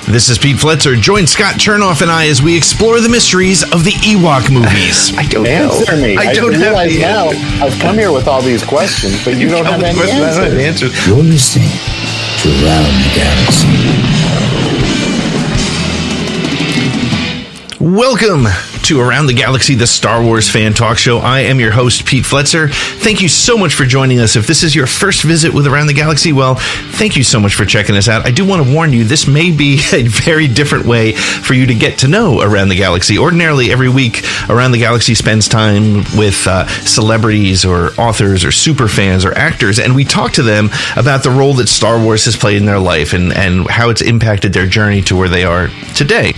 This is Pete Fletzer. Join Scott Chernoff and I as we explore the mysteries of the Ewok movies. I don't Answer know. me. I don't realize now I've come here with all these questions, but you don't have any answers. You're listening to Around the Galaxy. Welcome to Around the Galaxy, the Star Wars fan talk show. I am your host, Pete Fletzer. Thank you so much for joining us. If this is your first visit with Around the Galaxy, well, thank you so much for checking us out. I do want to warn you, this may be a very different way for you to get to know Around the Galaxy. Ordinarily, every week, Around the Galaxy spends time with celebrities or authors or super fans or actors, and we talk to them about the role that Star Wars has played in their life and how it's impacted their journey to where they are today.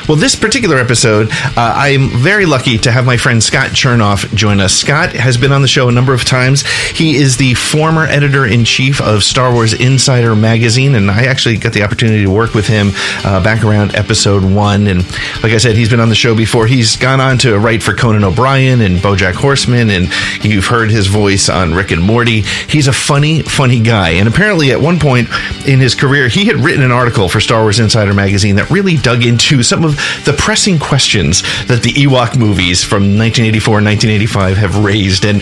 Well, this particular episode, I'm very lucky to have my friend Scott Chernoff join us. Scott has been on the show a number of times. He is the former editor-in-chief of Star Wars Insider magazine, and I actually got the opportunity to work with him back around episode 1. And like I said, he's been on the show before. He's gone on to write for Conan O'Brien and BoJack Horseman, and you've heard his voice on Rick and Morty. He's a funny guy. And apparently at one point in his career, he had written an article for Star Wars Insider magazine that really dug into some of the pressing questions that the Ewok movies from 1984 and 1985 have raised, and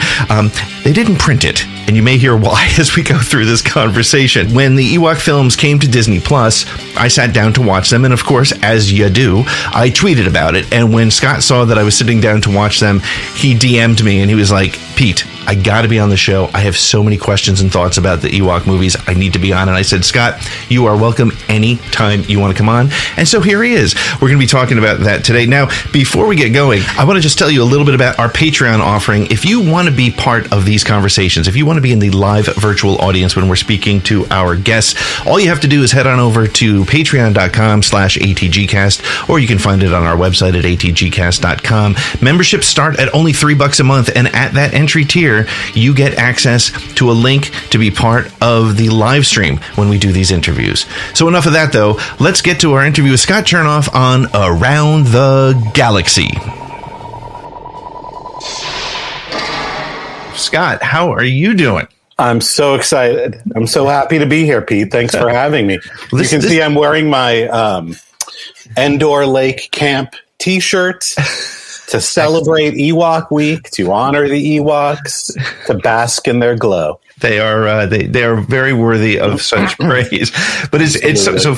they didn't print it, and you may hear why as we go through this conversation. When the Ewok films came to Disney Plus, I sat down to watch them, and of course, as you do, I tweeted about it, and when Scott saw that I was sitting down to watch them, he DM'd me, and he was like, "Pete, I gotta be on the show. I have so many questions and thoughts about the Ewok movies. I need to be on." And I said, "Scott, you are welcome anytime you want to come on." And so here he is. We're going to be talking about that today. Now, before we get going, I want to just tell you a little bit about our Patreon offering. If you want to be part of these conversations, if you want to be in the live virtual audience when we're speaking to our guests, all you have to do is head on over to patreon.com/ATGcast, or you can find it on our website at atgcast.com. Memberships start at only $3 a month, and at that entry tier, you get access to a link to be part of the live stream when we do these interviews. So enough of that, though. Let's get to our interview with Scott Chernoff on Around the Galaxy. Scott, how are you doing? I'm so excited. I'm so happy to be here, Pete. Thanks for having me. You can see I'm wearing my Endor Lake Camp t-shirt to celebrate Ewok Week, to honor the Ewoks, to bask in their glow. They are very worthy of such praise. But it's so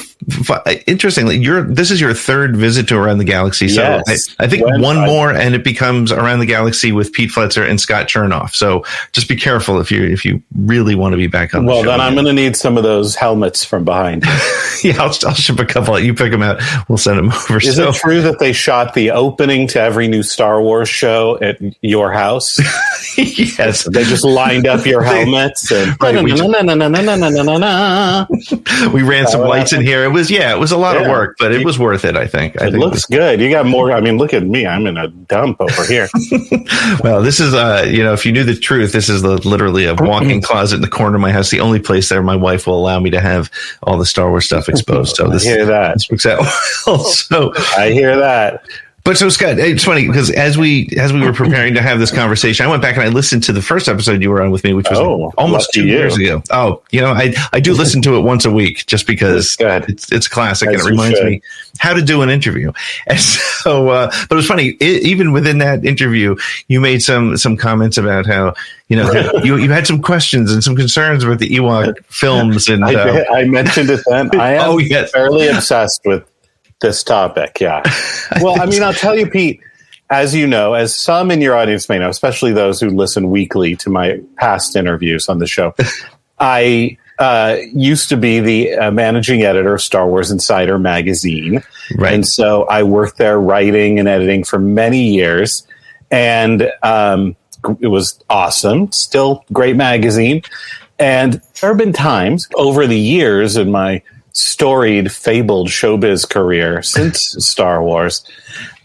interestingly, this is your third visit to Around the Galaxy. So yes. I think one more and it becomes Around the Galaxy with Pete Fletzer and Scott Chernoff. So just be careful if you really want to be back on the show. Well, then I'm going to need some of those helmets from behind. Yeah, I'll ship a couple. You pick them out. We'll send them over. Is it true that they shot the opening to every new Star Wars show at your house? Yes. They just lined up your helmet. We ran some lights in here. It was a lot of work, but it was worth it, I think. It looks good. You got more. I mean, look at me. I'm in a dump over here. Well, this is, if you knew the truth, this is literally a walk-in closet in the corner of my house. The only place there my wife will allow me to have all the Star Wars stuff exposed. So this, I hear that. This works out well. So I hear that. But so, Scott, it's funny because as we were preparing to have this conversation, I went back and I listened to the first episode you were on with me, which was almost 2 years ago. Oh, I do listen to it once a week just because it's classic and it reminds me how to do an interview. And so, but it was funny. Even within that interview, you made some comments about how you had some questions and some concerns about the Ewok films, and I mentioned it then. I am fairly obsessed with this topic, yeah. Well, I mean, I'll tell you, Pete, as you know, as some in your audience may know, especially those who listen weekly to my past interviews on the show, I used to be the managing editor of Star Wars Insider magazine. Right. And so I worked there writing and editing for many years. And it was awesome. Still great magazine. And there have been times over the years in my storied, fabled showbiz career since Star Wars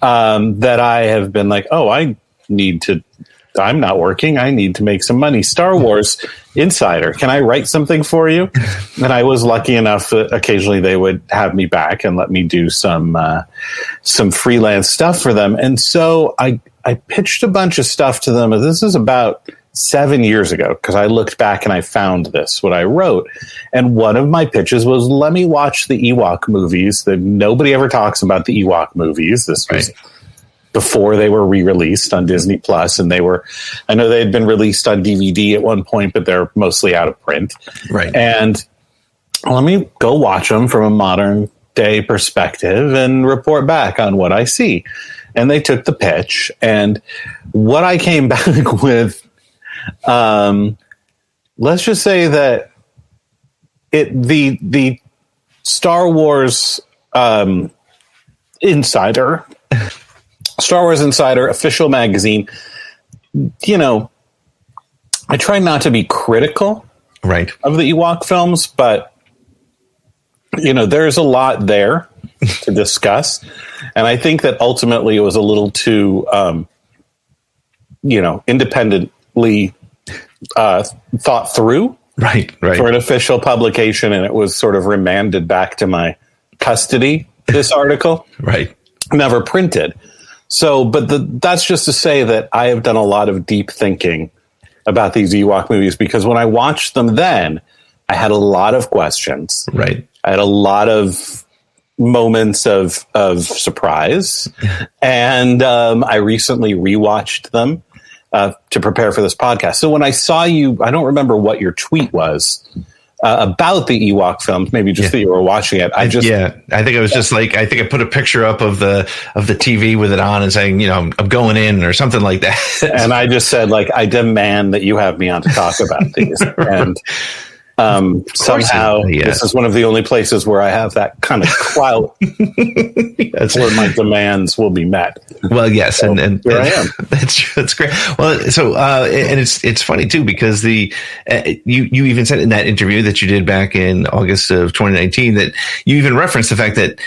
that I have been like, I'm not working. I need to make some money. Star Wars Insider, can I write something for you? And I was lucky enough that occasionally they would have me back and let me do some freelance stuff for them. And so I pitched a bunch of stuff to them. This is about 7 years ago, because I looked back and I found what I wrote. And one of my pitches was, let me watch the Ewok movies. That nobody ever talks about the Ewok movies. This was before they were re-released on Disney Plus, and I know they had been released on DVD at one point, but they're mostly out of print. Right. And let me go watch them from a modern day perspective and report back on what I see. And they took the pitch, and what I came back with, let's just say that the Star Wars Insider official magazine, I try not to be critical of the Ewok films, but there's a lot there to discuss. And I think that ultimately it was a little too, independently thought through for an official publication. And it was sort of remanded back to my custody, this article. Never printed. So, but that's just to say that I have done a lot of deep thinking about these Ewok movies, because when I watched them then, I had a lot of questions. I had a lot of moments of surprise. And I recently rewatched them to prepare for this podcast. So when I saw you, I don't remember what your tweet was about the Ewok films, maybe just that you were watching it. I think it was just like, I think I put a picture up of the TV with it on and saying, I'm going in or something like that. And I just said, like, I demand that you have me on to talk about these. And somehow this is one of the only places where I have that kind of clout. That's where my demands will be met. Well, yes. So and here I am. That's great. Well, so, and it's funny too, because you even said in that interview that you did back in August of 2019, that you even referenced the fact that,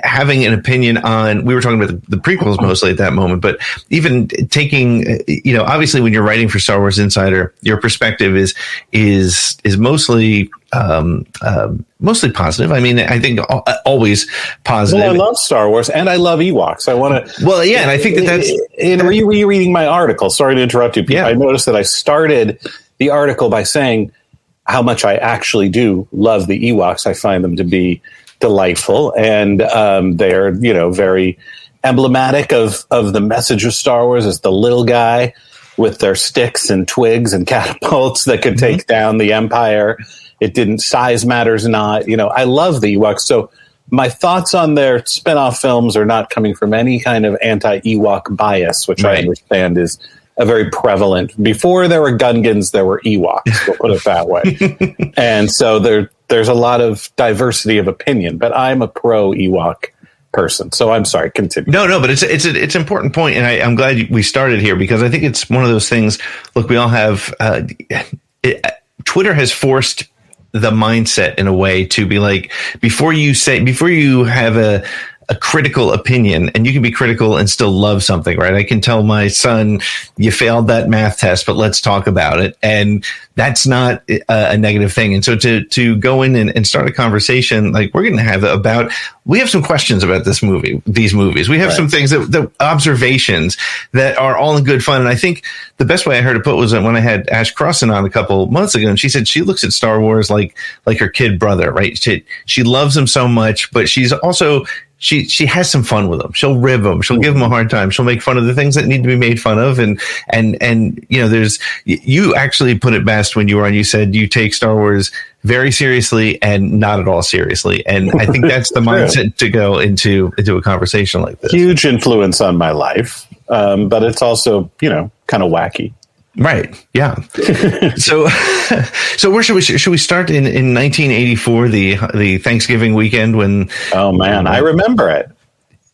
having an opinion on, we were talking about the prequels mostly at that moment, but even taking, obviously when you're writing for Star Wars Insider, your perspective is mostly positive. I mean, I think always positive. Well, I love Star Wars and I love Ewoks. I want to. Well, yeah, and I think that's in rereading my article. Sorry to interrupt you, Pete. I noticed that I started the article by saying how much I actually do love the Ewoks. I find them to be delightful, and they're very emblematic of the message of Star Wars as the little guy with their sticks and twigs and catapults that could take down the Empire. It didn't, size matters not. I love the Ewoks. So my thoughts on their spin-off films are not coming from any kind of anti-Ewok bias, which I understand is a very prevalent. Before there were Gungans, there were Ewoks, we'll put it that way. And so there's a lot of diversity of opinion, but I'm a pro-Ewok person. So I'm sorry, continue. No, but it's an important point, and I'm glad we started here, because I think it's one of those things. Look, we all have Twitter has forced the mindset in a way to be like, before you have a critical opinion, and you can be critical and still love something, right? I can tell my son, you failed that math test, but let's talk about it. And that's not a negative thing. And so to go in and start a conversation like we're going to have about, we have some questions about these movies. We have some things the observations that are all in good fun. And I think the best way I heard it put was when I had Ash Crossan on a couple months ago, and she said she looks at Star Wars like her kid brother, right? She loves him so much, but she's also, she has some fun with them. She'll rib them. She'll give them a hard time. She'll make fun of the things that need to be made fun of. And you actually put it best when you were on, you said you take Star Wars very seriously and not at all seriously. And I think that's the mindset to go into a conversation like this. Huge influence on my life. But it's also, kind of wacky. Right. Yeah. So where should we start in 1984, the Thanksgiving weekend when? Oh man, I remember it.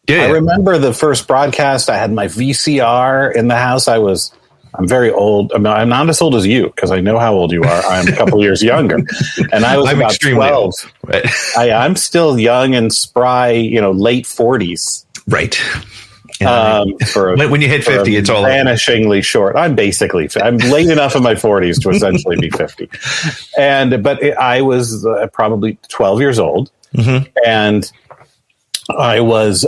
Yeah. I remember the first broadcast. I had my VCR in the house. I'm very old. I'm not as old as you, because I know how old you are. I'm a couple years younger, and I was about 12. Right. I'm still young and spry. Late 40s. Right. When you hit 50, it's all vanishingly short. I'm late enough in my 40s to essentially be 50. But I was probably 12 years old, and I was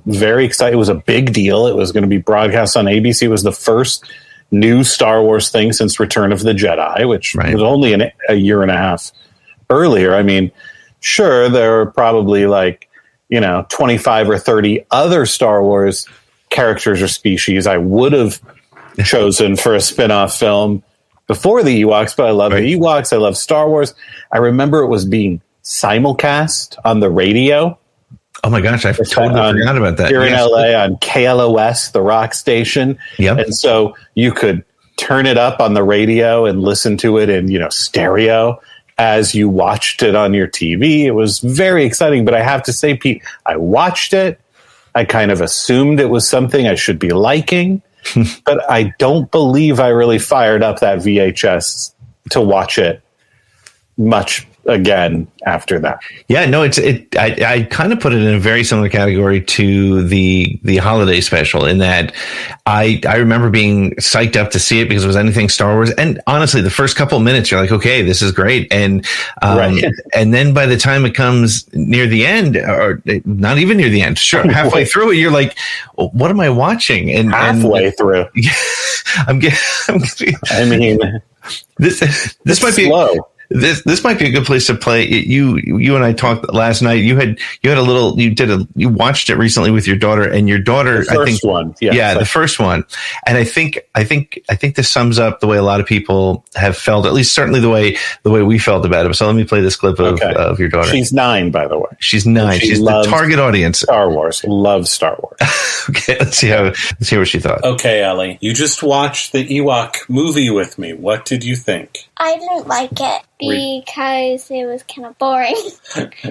very excited. It was a big deal. It was going to be broadcast on ABC. It was the first new Star Wars thing since Return of the Jedi, which was only a year and a half earlier. I mean, sure, there were probably 25 or 30 other Star Wars characters or species I would have chosen for a spin-off film before the Ewoks, but I love the Ewoks. I love Star Wars. I remember it was being simulcast on the radio. Oh my gosh, I totally forgot about that. Here in LA on KLOS, the rock station. Yep. And so you could turn it up on the radio and listen to it in, stereo as you watched it on your TV. It was very exciting, but I have to say, Pete, I watched it. I kind of assumed it was something I should be liking, but I don't believe I really fired up that VHS to watch it much again after that. Yeah, no, I kind of put it in a very similar category to the holiday special, in that I remember being psyched up to see it because it was anything Star Wars. And honestly, the first couple of minutes, you're like, okay, this is great. And and then by the time it comes near the end, or not even near the end, sure, halfway through it, you're like, what am I watching? And halfway through, I mean, this might be slow. This might be a good place to play. You and I talked last night. You watched it recently with your daughter, and your daughter, the first one. The first one. And I think this sums up the way a lot of people have felt, at least certainly the way we felt about it. So let me play this clip of your daughter. She's 9, by the way. She's 9. She's the target audience. Star Wars. Loves Star Wars. Okay, let's hear what she thought. Okay, Ellie, you just watched the Ewok movie with me. What did you think? I didn't like it because it was kind of boring.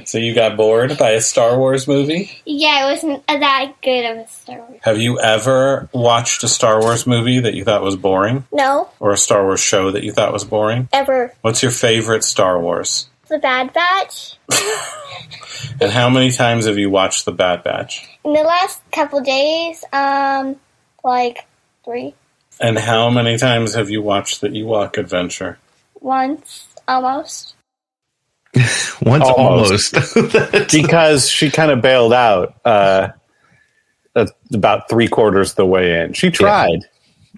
So you got bored by a Star Wars movie? Yeah, it wasn't that good of a Star Wars. Have you ever watched a Star Wars movie that you thought was boring? No. Or a Star Wars show that you thought was boring? Ever. What's your favorite Star Wars? The Bad Batch. And how many times have you watched The Bad Batch? In the last couple days, 3. And how many times have you watched the Ewok Adventure? Once, almost. Almost. Because she kind of bailed out about 3/4 the way in. She tried.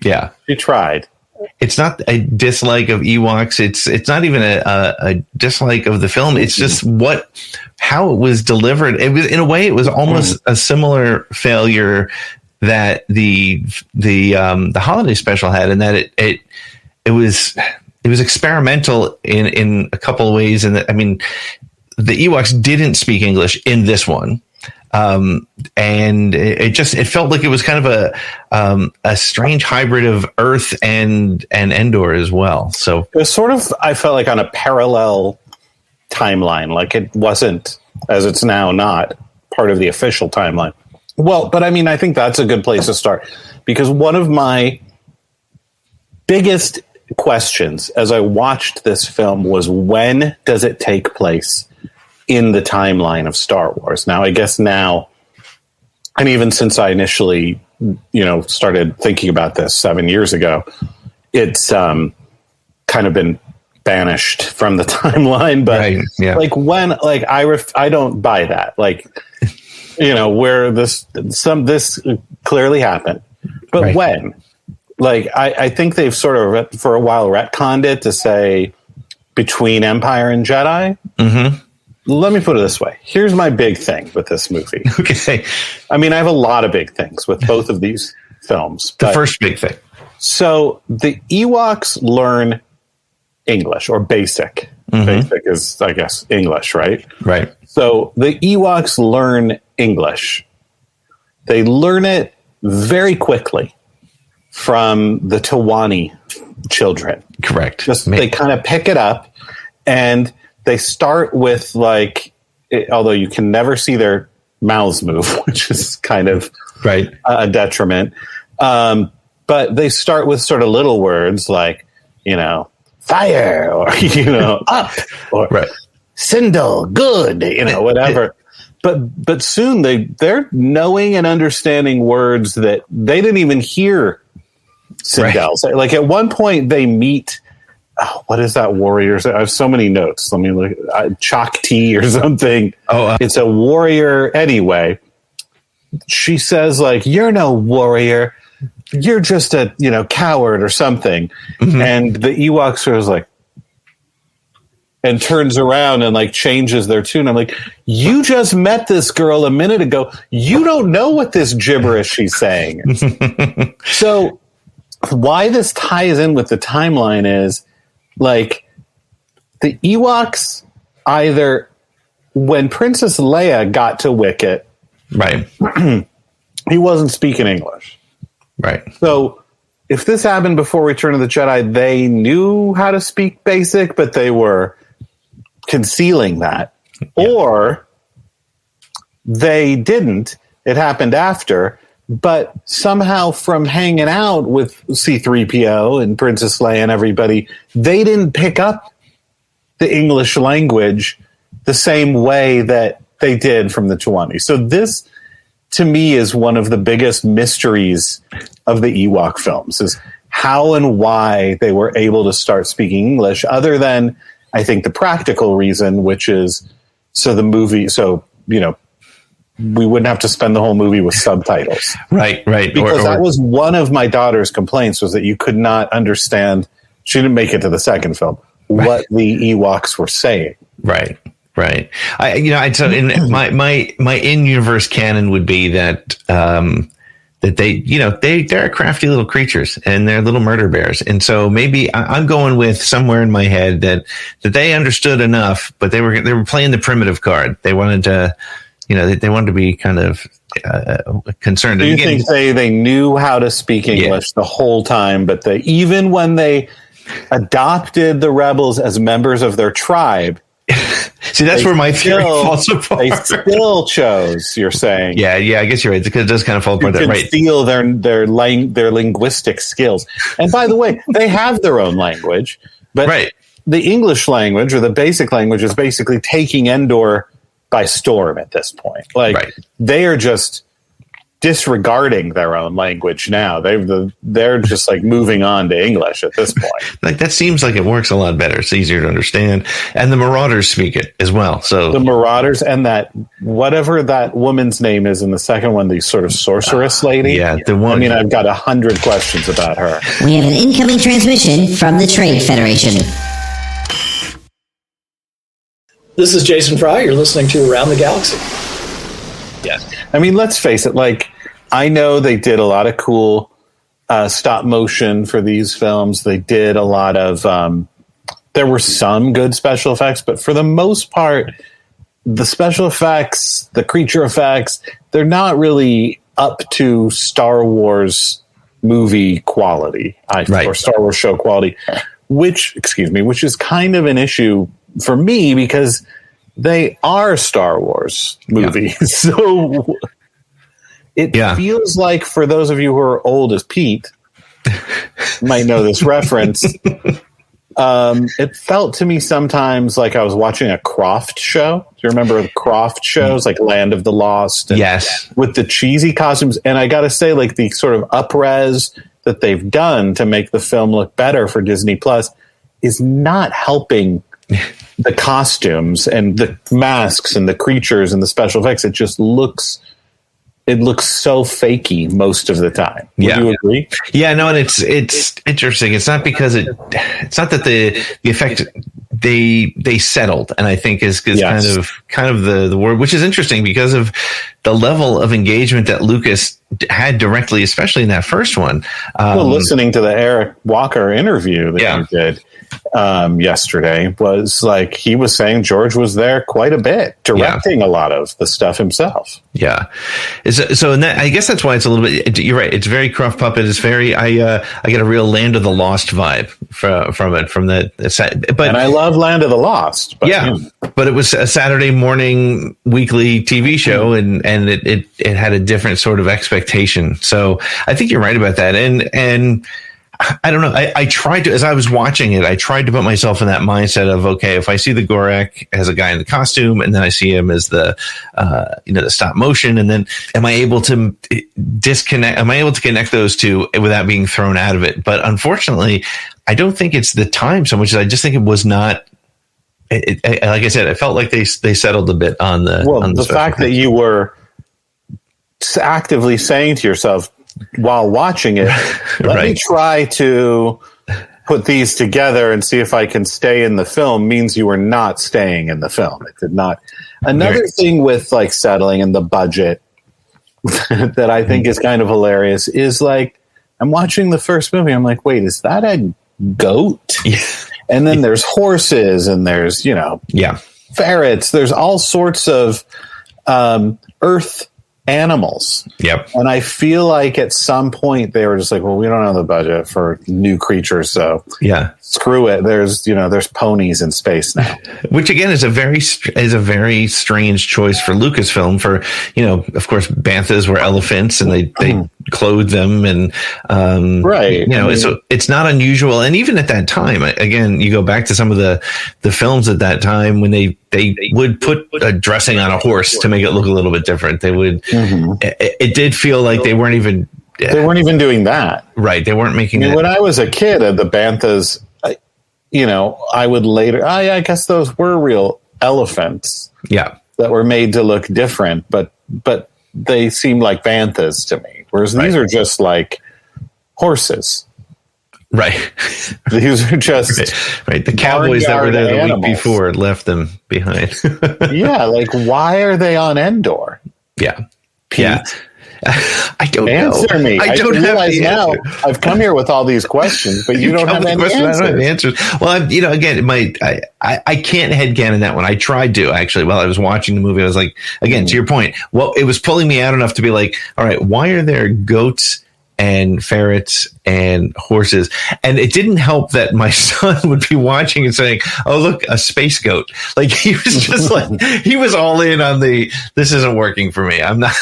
Yeah. She tried. It's not a dislike of Ewoks. It's not even a dislike of the film. It's just how it was delivered. It was, in a way, it was almost a similar failure that the holiday special had, in that it was experimental in a couple of ways. And I mean, the Ewoks didn't speak English in this one. And it felt like it was kind of a strange hybrid of Earth and Endor as well. So it was sort of, I felt like, on a parallel timeline. Like it wasn't, as it's now not, part of the official timeline. Well, but I mean, I think that's a good place to start, because one of my biggest questions as I watched this film was, when does it take place in the timeline of Star Wars? Now, I guess now, and even since I initially, started thinking about this 7 years ago, it's kind of been banished from the timeline. But I don't buy that. Like, where this clearly happened, but when? Like, I think they've sort of for a while retconned it to say between Empire and Jedi. Mm-hmm. Let me put it this way. Here's my big thing with this movie. Okay. I mean, I have a lot of big things with both of these films. The first big thing. So the Ewoks learn English, or basic. Mm-hmm. Basic is, I guess, English, right? Right. So the Ewoks learn English. They learn it very quickly from the Tawani children. Correct. They kind of pick it up, and they start with, although you can never see their mouths move, which is kind of a detriment. But they start with sort of little words like, fire, or, up, or Sindel, good, whatever. But soon they're knowing and understanding words that they didn't even hear Sindel say. Like, at one point they meet, what is that warrior? I have so many notes. Let me look. Chalk tea or something. It's a warrior anyway. She says, like, you're no warrior. you're just a, coward or something. Mm-hmm. And the Ewoks are like, and turns around and like changes their tune. I'm like, you just met this girl a minute ago. You don't know what this gibberish she's saying. So why this ties in with the timeline is like the Ewoks either when Princess Leia got to Wicket, right. He wasn't speaking English. Right. So if this happened before Return of the Jedi, they knew how to speak basic, but they were concealing that. Yeah. Or they didn't. It happened after. But somehow from hanging out with C-3PO and Princess Leia and everybody, they didn't pick up the English language the same way that they did from the 20s. So this, to me, is one of the biggest mysteries of the Ewok films, is how and why they were able to start speaking English, other than, I think, the practical reason, which is we wouldn't have to spend the whole movie with subtitles. Right. Because that was one of my daughter's complaints, was that you could not understand, she didn't make it to the second film, what the Ewoks were saying. Right. I'd say in my in-universe canon would be that they're crafty little creatures and they're little murder bears. And so maybe I'm going with somewhere in my head that they understood enough, but they were playing the primitive card. They wanted to, they wanted to be kind of concerned. Do you think they knew how to speak English the whole time, but even when they adopted the rebels as members of their tribe, see, that's where my theory falls apart. They still chose, you're saying. Yeah, I guess you're right, because it does kind of fall apart. You can steal their linguistic skills. And by the way, they have their own language, but the English language, or the basic language, is basically taking Endor by storm at this point. They are just disregarding their own language now. They're just like moving on to English at this point. Like, that seems like it works a lot better. It's easier to understand, and the Marauders speak it as well. So the Marauders, and that whatever that woman's name is in the second one, the sort of sorceress lady. Yeah, the one. I mean, I've got 100 questions about her. We have an incoming transmission from the Trade Federation. This is Jason Fry. You're listening to Around the Galaxy. Yes. I mean, let's face it. Like, I know they did a lot of cool stop motion for these films. They did a lot of, there were some good special effects, but for the most part, the special effects, the creature effects, they're not really up to Star Wars movie quality, or Star Wars show quality, which is kind of an issue for me, because they are Star Wars movies. Yeah. So it feels like, for those of you who are old as Pete might know this reference, it felt to me sometimes like I was watching a Croft show. Do you remember the Croft shows, like Land of the Lost? And yes. With the cheesy costumes. And I got to say, like, the sort of up-res that they've done to make the film look better for Disney Plus is not helping the costumes and the masks and the creatures and the special effects. It just looks so fakey most of the time. Would you agree? Yeah, no, and it's interesting. It's not because it's not that the effect they settled, and I think is kind of the word, which is interesting because of the level of engagement that Lucas had directly, especially in that first one. Listening to the Eric Walker interview that you did yesterday, was like, he was saying George was there quite a bit, directing a lot of the stuff himself. Yeah. So in that, I guess that's why it's a little bit, you're right. It's very Cruft Puppet. It's very, I get a real Land of the Lost vibe from it, from the side. But, and I love Land of the Lost. But, but it was a Saturday morning weekly TV show, and it had a different sort of expectation. So I think you're right about that. And I don't know. I tried to, as I was watching it, I tried to put myself in that mindset of, okay, if I see the Gorak as a guy in the costume, and then I see him as the, the stop motion, and then am I able to disconnect? Am I able to connect those two without being thrown out of it? But unfortunately, I don't think it's the time so much as I just think it was not. Like I said, I felt like they settled a bit on the. Well, the fact that you were actively saying to yourself, while watching it. Let me try to put these together and see if I can stay in the film means you were not staying in the film. It did not. Another thing with like settling and the budget that I think is kind of hilarious is like, I'm watching the first movie. I'm like, wait, is that a goat? Yeah. And then there's horses and there's, ferrets. There's all sorts of earth animals. Yep. And I feel like at some point they were just like, well, we don't have the budget for new creatures, so screw it. There's ponies in space now. Which again is a very strange choice for Lucasfilm. For of course, banthas were elephants, and they clothed them, and right. So it's not unusual. And even at that time, again, you go back to some of the films at that time when they would put a dressing on a horse to make it look a little bit different. They would. It did feel like they weren't even doing that. Right. They weren't making it. When I was a kid, the banthas, I would later. I guess those were real elephants. Yeah. That were made to look different, but they seemed like banthas to me. Whereas these are just like horses. Right. These are just right. The cowboys that were there the week before left them behind. Yeah. Like, why are they on Endor? Yeah. Pete, yeah. I don't answer know. me. I don't realize now. I've come here with all these questions, but you don't have any answers. I don't have answers. Well, again, I can't headcanon that one. I tried to actually while I was watching the movie. I was like, again, to your point. Well, it was pulling me out enough to be like, all right, why are there goats and ferrets and horses? And it didn't help that my son would be watching and saying, oh, look, a space goat. Like he was just like, he was all in on this isn't working for me. I'm not.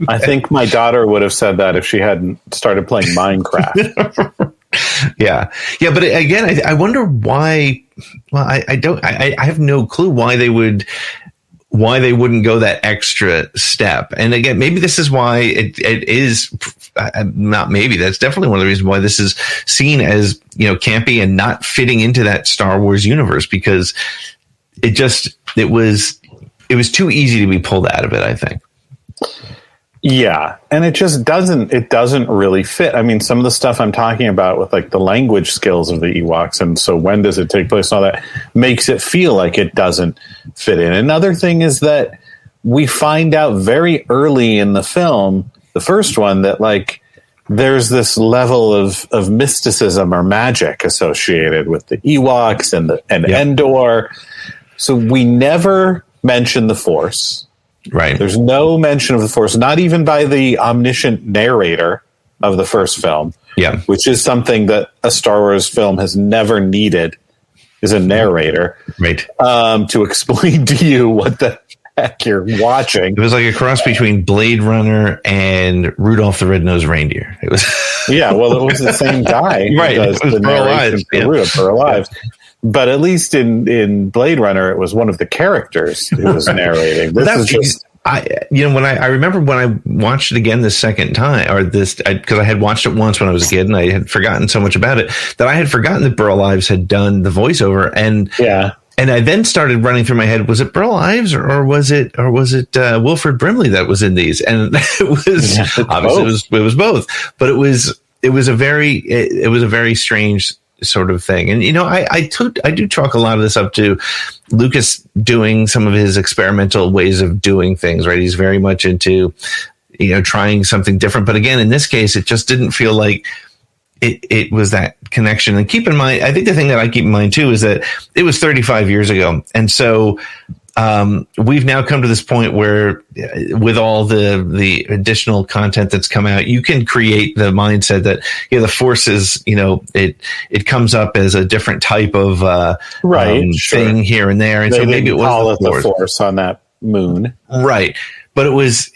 I think my daughter would have said that if she hadn't started playing Minecraft. Yeah. But again, I wonder why. Well, I have no clue why they wouldn't go that extra step. And again, maybe this is why it is not maybe that's definitely one of the reasons why this is seen as, campy and not fitting into that Star Wars universe, because it was too easy to be pulled out of it, I think. Yeah. And it doesn't really fit. I mean, some of the stuff I'm talking about with like the language skills of the Ewoks, and so when does it take place and all that, makes it feel like it doesn't fit in. Another thing is that we find out very early in the film, the first one, that like there's this level of mysticism or magic associated with the Ewoks and Endor. So we never mention the Force. Right. There's no mention of the Force, not even by the omniscient narrator of the first film. Yeah. Which is something that a Star Wars film has never needed, is a narrator. Right. To explain to you what the heck you're watching. It was like a cross between Blade Runner and Rudolph the Red-Nosed Reindeer. It was. Yeah, well, it was the same guy. Right. It was for Alive. But at least in Blade Runner, it was one of the characters who was narrating. This is just. I remember when I watched it again the second time, because I had watched it once when I was a kid and I had forgotten so much about it that I had forgotten that Burl Ives had done the voiceover. And and I then started running through my head: was it Burl Ives or was it Wilford Brimley that was in these? And it was obviously it was both, but it was a very strange sort of thing. And I do chalk a lot of this up to Lucas doing some of his experimental ways of doing things, right? He's very much into trying something different, but again, in this case, it just didn't feel like it was that connection. And keep in mind, I think the thing that I keep in mind too is that it was 35 years ago, and so we've now come to this point where with all the additional content that's come out, you can create the mindset that the Force is, it comes up as a different type of thing here and there. And they so maybe it was the Force on that moon. Right. But it was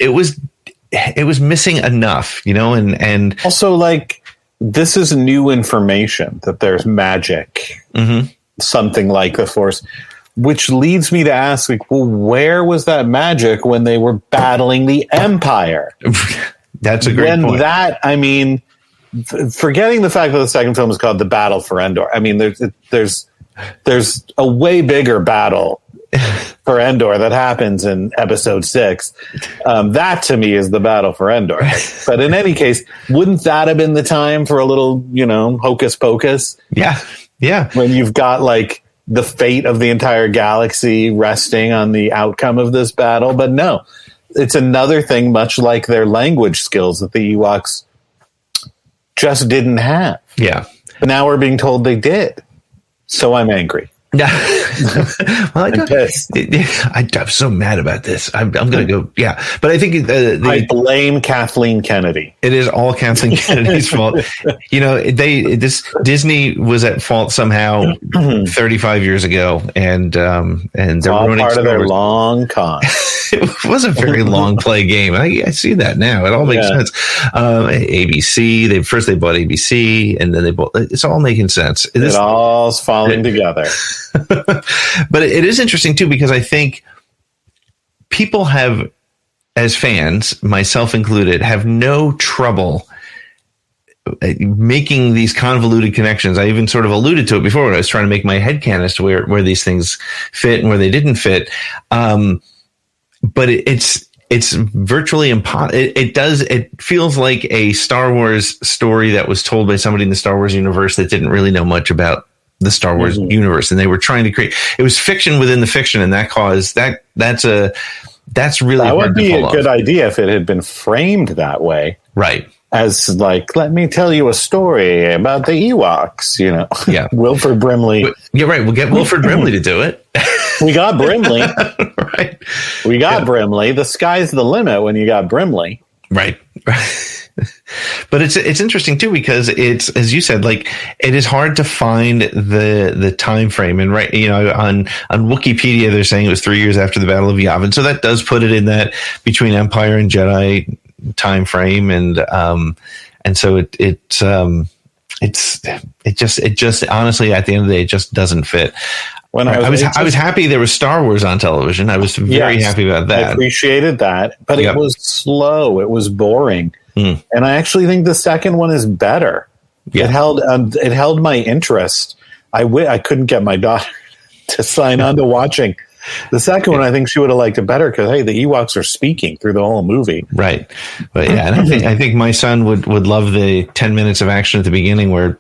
missing enough, and also like this is new information that there's magic, something like the Force. Which leads me to ask, like, well, where was that magic when they were battling the Empire? That's a great point. Forgetting the fact that the second film is called The Battle for Endor. I mean, there's a way bigger battle for Endor that happens in episode 6. That to me is the battle for Endor. But in any case, wouldn't that have been the time for a little, hocus pocus? Yeah. Yeah. When you've got like the fate of the entire galaxy resting on the outcome of this battle. But no, it's another thing, much like their language skills, that the Ewoks just didn't have. Yeah. But now we're being told they did. So I'm angry. Yeah. Well, I'm so mad about this. I'm going to go. Yeah. But I think I blame Kathleen Kennedy. It is all Kathleen Kennedy's fault. Disney was at fault somehow 35 years ago, and they're all ruining part of Star their Wars. It con. It was a very long play game. I see that now. It all makes sense. ABC. They bought ABC, and then they bought. It's all making sense. It all's falling together. But it is interesting too, because I think people have, as fans, myself included, have no trouble making these convoluted connections. I even sort of alluded to it before when I was trying to make my headcanon as to where these things fit and where they didn't fit. But it's virtually impossible. It feels like a Star Wars story that was told by somebody in the Star Wars universe that didn't really know much about the Star Wars universe, and they were trying to create. It was fiction within the fiction, and that's really that hard would be to pull a good off. idea if it had been framed that way, Right? as like, let me tell you a story about the Ewoks. Yeah. Wilford Brimley. Yeah, right. We'll get Wilford Brimley to do it. We got Brimley. Right. We got Brimley. The sky's the limit when you got Brimley. Right. But it's interesting too, because it's, as you said, like, it is hard to find the time frame, and on Wikipedia they're saying it was 3 years after the Battle of Yavin, so that does put it in that between Empire and Jedi time frame, and so it just honestly, at the end of the day, it just doesn't fit. When I was happy there was Star Wars on television. I was very happy about that. I appreciated that, but it was slow. It was boring. And I actually think the second one is better. Yeah. It held my interest. I couldn't get my daughter to sign on to watching the second one. I think she would have liked it better because, hey, the Ewoks are speaking through the whole movie. Right. But yeah, and I think my son would love the 10 minutes of action at the beginning where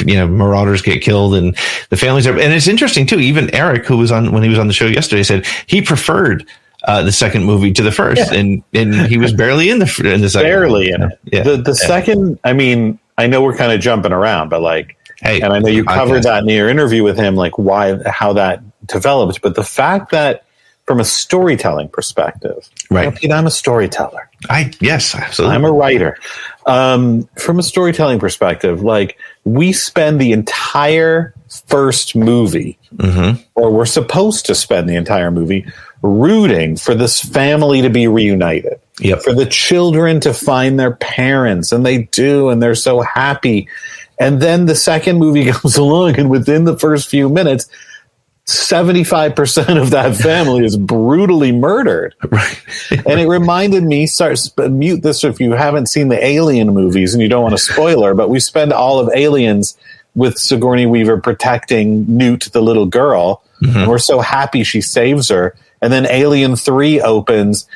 marauders get killed and the families are. And it's interesting too. Even Eric, who was when he was on the show yesterday, said he preferred the second movie to the first, and he was barely in the second. Barely in it. Yeah. The second. I mean, I know we're kind of jumping around, but like, hey, and I know you covered that in your interview with him, like how that developed. But the fact that, from a storytelling perspective, right? I'm a storyteller. Yes, absolutely. I'm a writer. From a storytelling perspective, like, we spend the entire first movie, or we're supposed to spend the entire movie, rooting for this family to be reunited. Yep. For the children to find their parents, and they do, and they're so happy. And then the second movie comes along, and within the first few minutes, 75% of that family is brutally murdered. Right. And it reminded me, mute this if you haven't seen the Alien movies and you don't want a spoiler, but we spend all of Aliens with Sigourney Weaver protecting Newt, the little girl. And we're so happy she saves her. And then Alien 3 opens,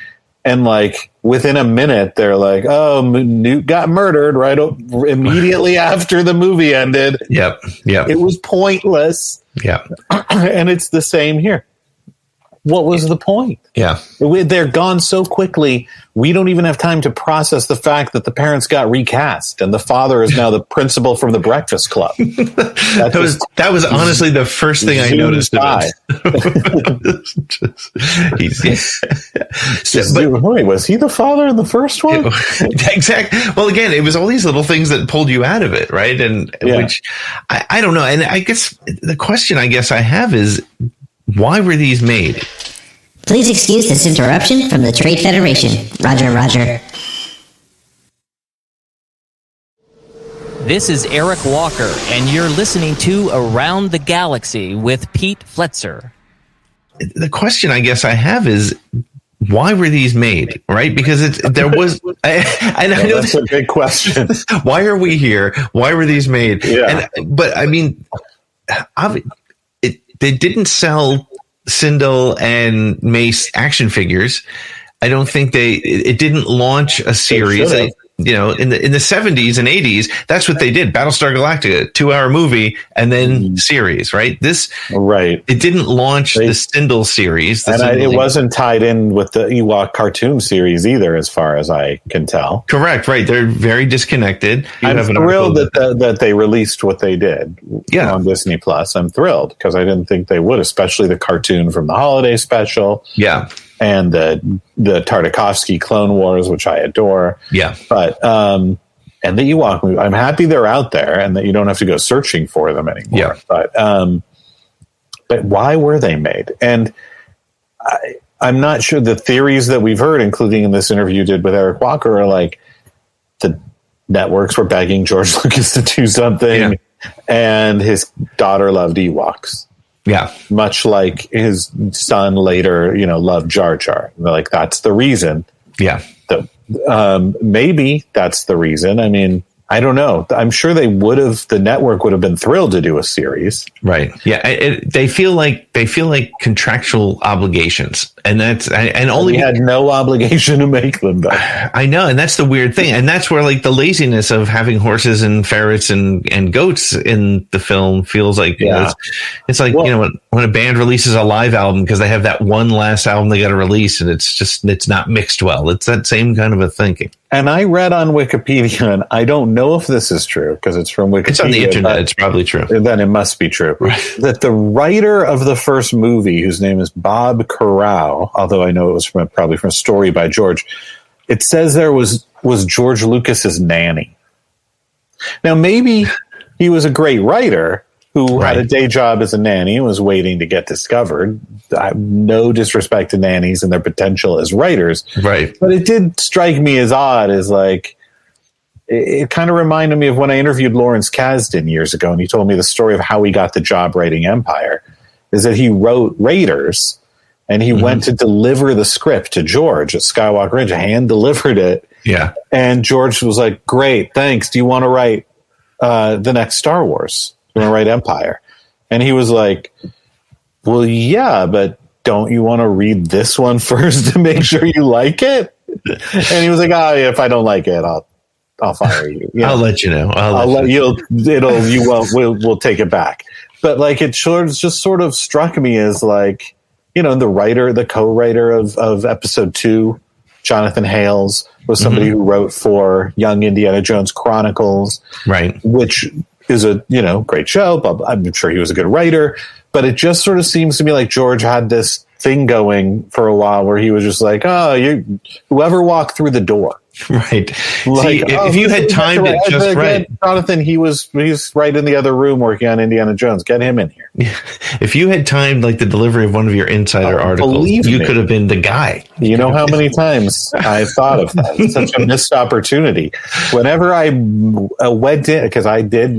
and like within a minute, they're like, "Oh, Newt got murdered right immediately after the movie ended." Yep. It was pointless. Yeah. And it's the same here. What was the point? Yeah. They're gone so quickly, we don't even have time to process the fact that the parents got recast and the father is now the principal from the Breakfast Club. That was honestly the first thing I noticed. Wait, was he the father in the first one? Exactly. Well, again, it was all these little things that pulled you out of it, right? And which I don't know. And I guess the question I have is, why were these made? Please excuse this interruption from the Trade Federation. Roger, Roger. This is Eric Walker, and you're listening to Around the Galaxy with Pete Fletzer. The question I have is, why were these made? Right? Because I know that's a big question. Why are we here? Why were these made? Yeah. But I mean, they didn't sell Sindel and Mace action figures. I don't think it didn't launch a series. In the 70s and 80s, that's what they did. Battlestar Galactica, 2-hour movie, and then series, right? It didn't launch the Sindel series. It wasn't tied in with the Ewok cartoon series either, as far as I can tell. Correct, right. They're very disconnected. I'm thrilled that they released what they did on Disney Plus. I'm thrilled because I didn't think they would, especially the cartoon from the holiday special. Yeah. And the Tartakovsky Clone Wars, which I adore. Yeah. But, and the Ewok movie, I'm happy they're out there and that you don't have to go searching for them anymore. Yeah. But why were they made? And I'm not sure the theories that we've heard, including in this interview you did with Eric Walker, are like the networks were begging George Lucas to do something and his daughter loved Ewoks. Yeah. Much like his son later, loved Jar Jar. Like, that's the reason. Yeah. Maybe that's the reason. I mean, I don't know. I'm sure the network would have been thrilled to do a series. Right. Yeah. They feel like contractual obligations, and We had no obligation to make them, though. I know. And that's the weird thing. And that's where like the laziness of having horses and ferrets and goats in the film feels like, it's like, when a band releases a live album because they have that one last album they got to release and it's not mixed well. It's that same kind of a thinking. And I read on Wikipedia, and I don't know if this is true because it's from Wikipedia. It's on the internet. It's probably true. Then it must be true. Right. That the writer of the first movie, whose name is Bob Corral, although I know it was probably from a story by George, it says there was George Lucas's nanny. Now, maybe he was a great writer who had a day job as a nanny and was waiting to get discovered. No disrespect to nannies and their potential as writers. Right. But it did strike me as odd, as like, it kind of reminded me of when I interviewed Lawrence Kasdan years ago, and he told me the story of how he got the job writing Empire, is that he wrote Raiders, and he went to deliver the script to George at Skywalker Ranch, hand delivered it. Yeah. And George was like, great, thanks. Do you want to write the next Star Wars? You want to write Empire? And he was like, well, yeah, but don't you want to read this one first to make sure you like it? And he was like, if I don't like it, I'll fire you. I'll let you know. We'll take it back. But like, it just sort of struck me as like, the co-writer of episode 2, Jonathan Hales, was somebody who wrote for Young Indiana Jones Chronicles, right? Which is a great show. I'm sure he was a good writer, but it just sort of seems to me like George had this thing going for a while where he was just like, whoever walked through the door. Right. Like, if you had timed it just right, Jonathan, he's right in the other room working on Indiana Jones. Get him in here. If you had timed like the delivery of one of your insider articles, you could have been the guy. You know how many times I've thought of that? It's such a missed opportunity. Whenever I went in, because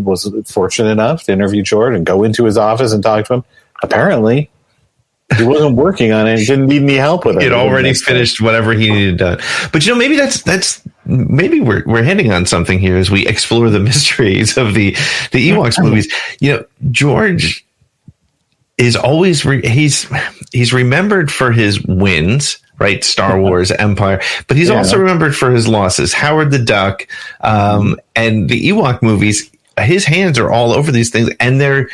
was fortunate enough to interview George and go into his office and talk to him. Apparently, he wasn't working on it. He didn't need any help with it. He'd already finished whatever he needed done. But maybe that's maybe we're hitting on something here as we explore the mysteries of the Ewoks movies. George is always he's remembered for his wins, right? Star Wars, Empire, but he's also remembered for his losses. Howard the Duck, and the Ewok movies. His hands are all over these things, and they're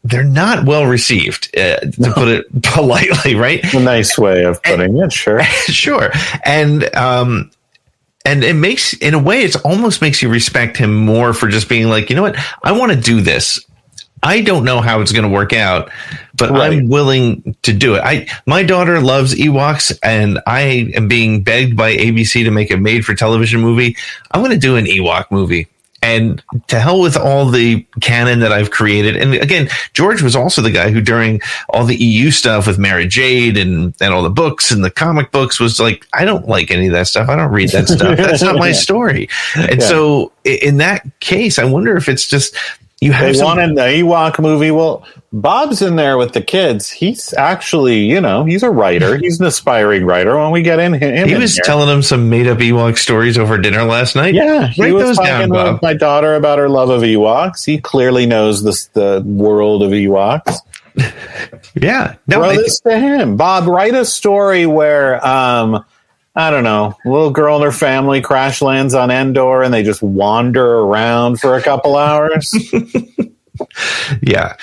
not well received, to put it politely, right? A nice way of putting it, sure. Sure. And it makes, in a way, it almost makes you respect him more for just being like, you know what? I want to do this. I don't know how it's going to work out, but I'm willing to do it. My daughter loves Ewoks, and I am being begged by ABC to make a made-for-television movie. I'm going to do an Ewok movie. And to hell with all the canon that I've created. And again, George was also the guy who, during all the EU stuff with Mara Jade and all the books and the comic books, was like, I don't like any of that stuff. I don't read that stuff. That's not my story. And so in that case, I wonder if it's just, you have wanted the Ewok movie. Well, Bob's in there with the kids. He's actually, he's a writer. He's an aspiring writer. When we get in him, he was telling them some made up Ewok stories over dinner last night. Yeah, he was talking with my daughter about her love of Ewoks. He clearly knows the world of Ewoks. Yeah. No, Throw this to him. Bob, write a story where, I don't know, a little girl and her family crash lands on Endor and they just wander around for a couple hours. Yeah.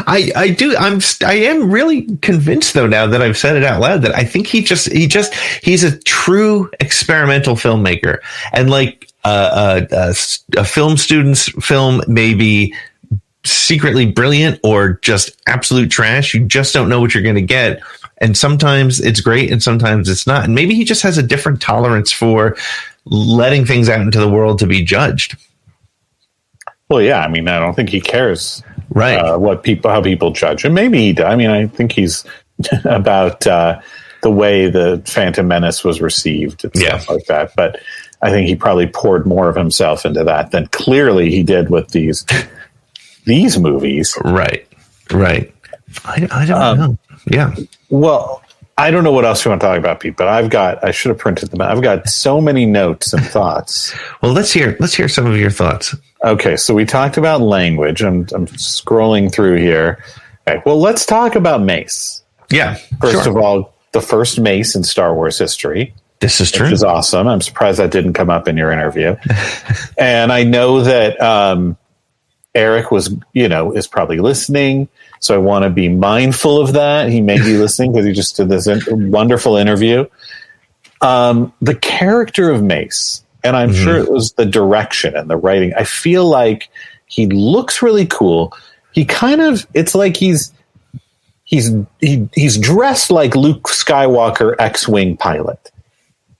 I am really convinced though, now that I've said it out loud, that I think he's a true experimental filmmaker. And like, a film student's film may be secretly brilliant or just absolute trash. You just don't know what you're going to get. And sometimes it's great and sometimes it's not. And maybe he just has a different tolerance for letting things out into the world to be judged. Well, yeah, I mean, I don't think he cares, right? How people judge him. Maybe he does. I mean, I think he's about the way the Phantom Menace was received and stuff like that. But I think he probably poured more of himself into that than clearly he did with these movies. Right. I don't know. Yeah. Well, I don't know what else you want to talk about, Pete, but I should have printed them out. I've got so many notes and thoughts. Well, let's hear some of your thoughts. Okay, so we talked about language. I'm scrolling through here. Okay, well, let's talk about Mace. Yeah. First of all, the first Mace in Star Wars history. This is true. Which is awesome. I'm surprised that didn't come up in your interview. And I know that Eric is probably listening. So I want to be mindful of that. He may be listening because he just did this wonderful interview. The character of Mace, and I'm sure it was the direction and the writing. I feel like he looks really cool. He it's like he's dressed like Luke Skywalker X-Wing pilot.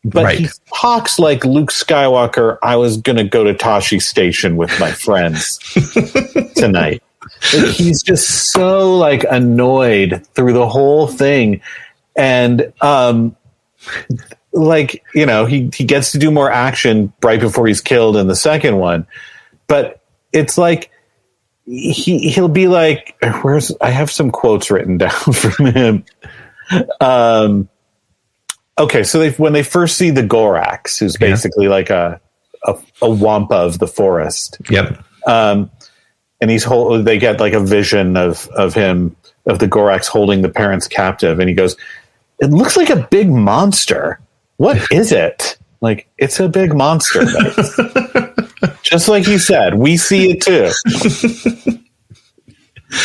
But he talks like Luke Skywalker. I was going to go to Tashi Station with my friends tonight. Like, he's just so like annoyed through the whole thing. And he gets to do more action right before he's killed in the second one. But it's like he'll be like, I have some quotes written down from him. Okay, so when they first see the Gorax, who's basically like a wampa of the forest. Yep. And they get like a vision of him, of the Gorax holding the parents captive, and he goes, "It looks like a big monster. What is it?" Like, it's a big monster. Just like you said, we see it too.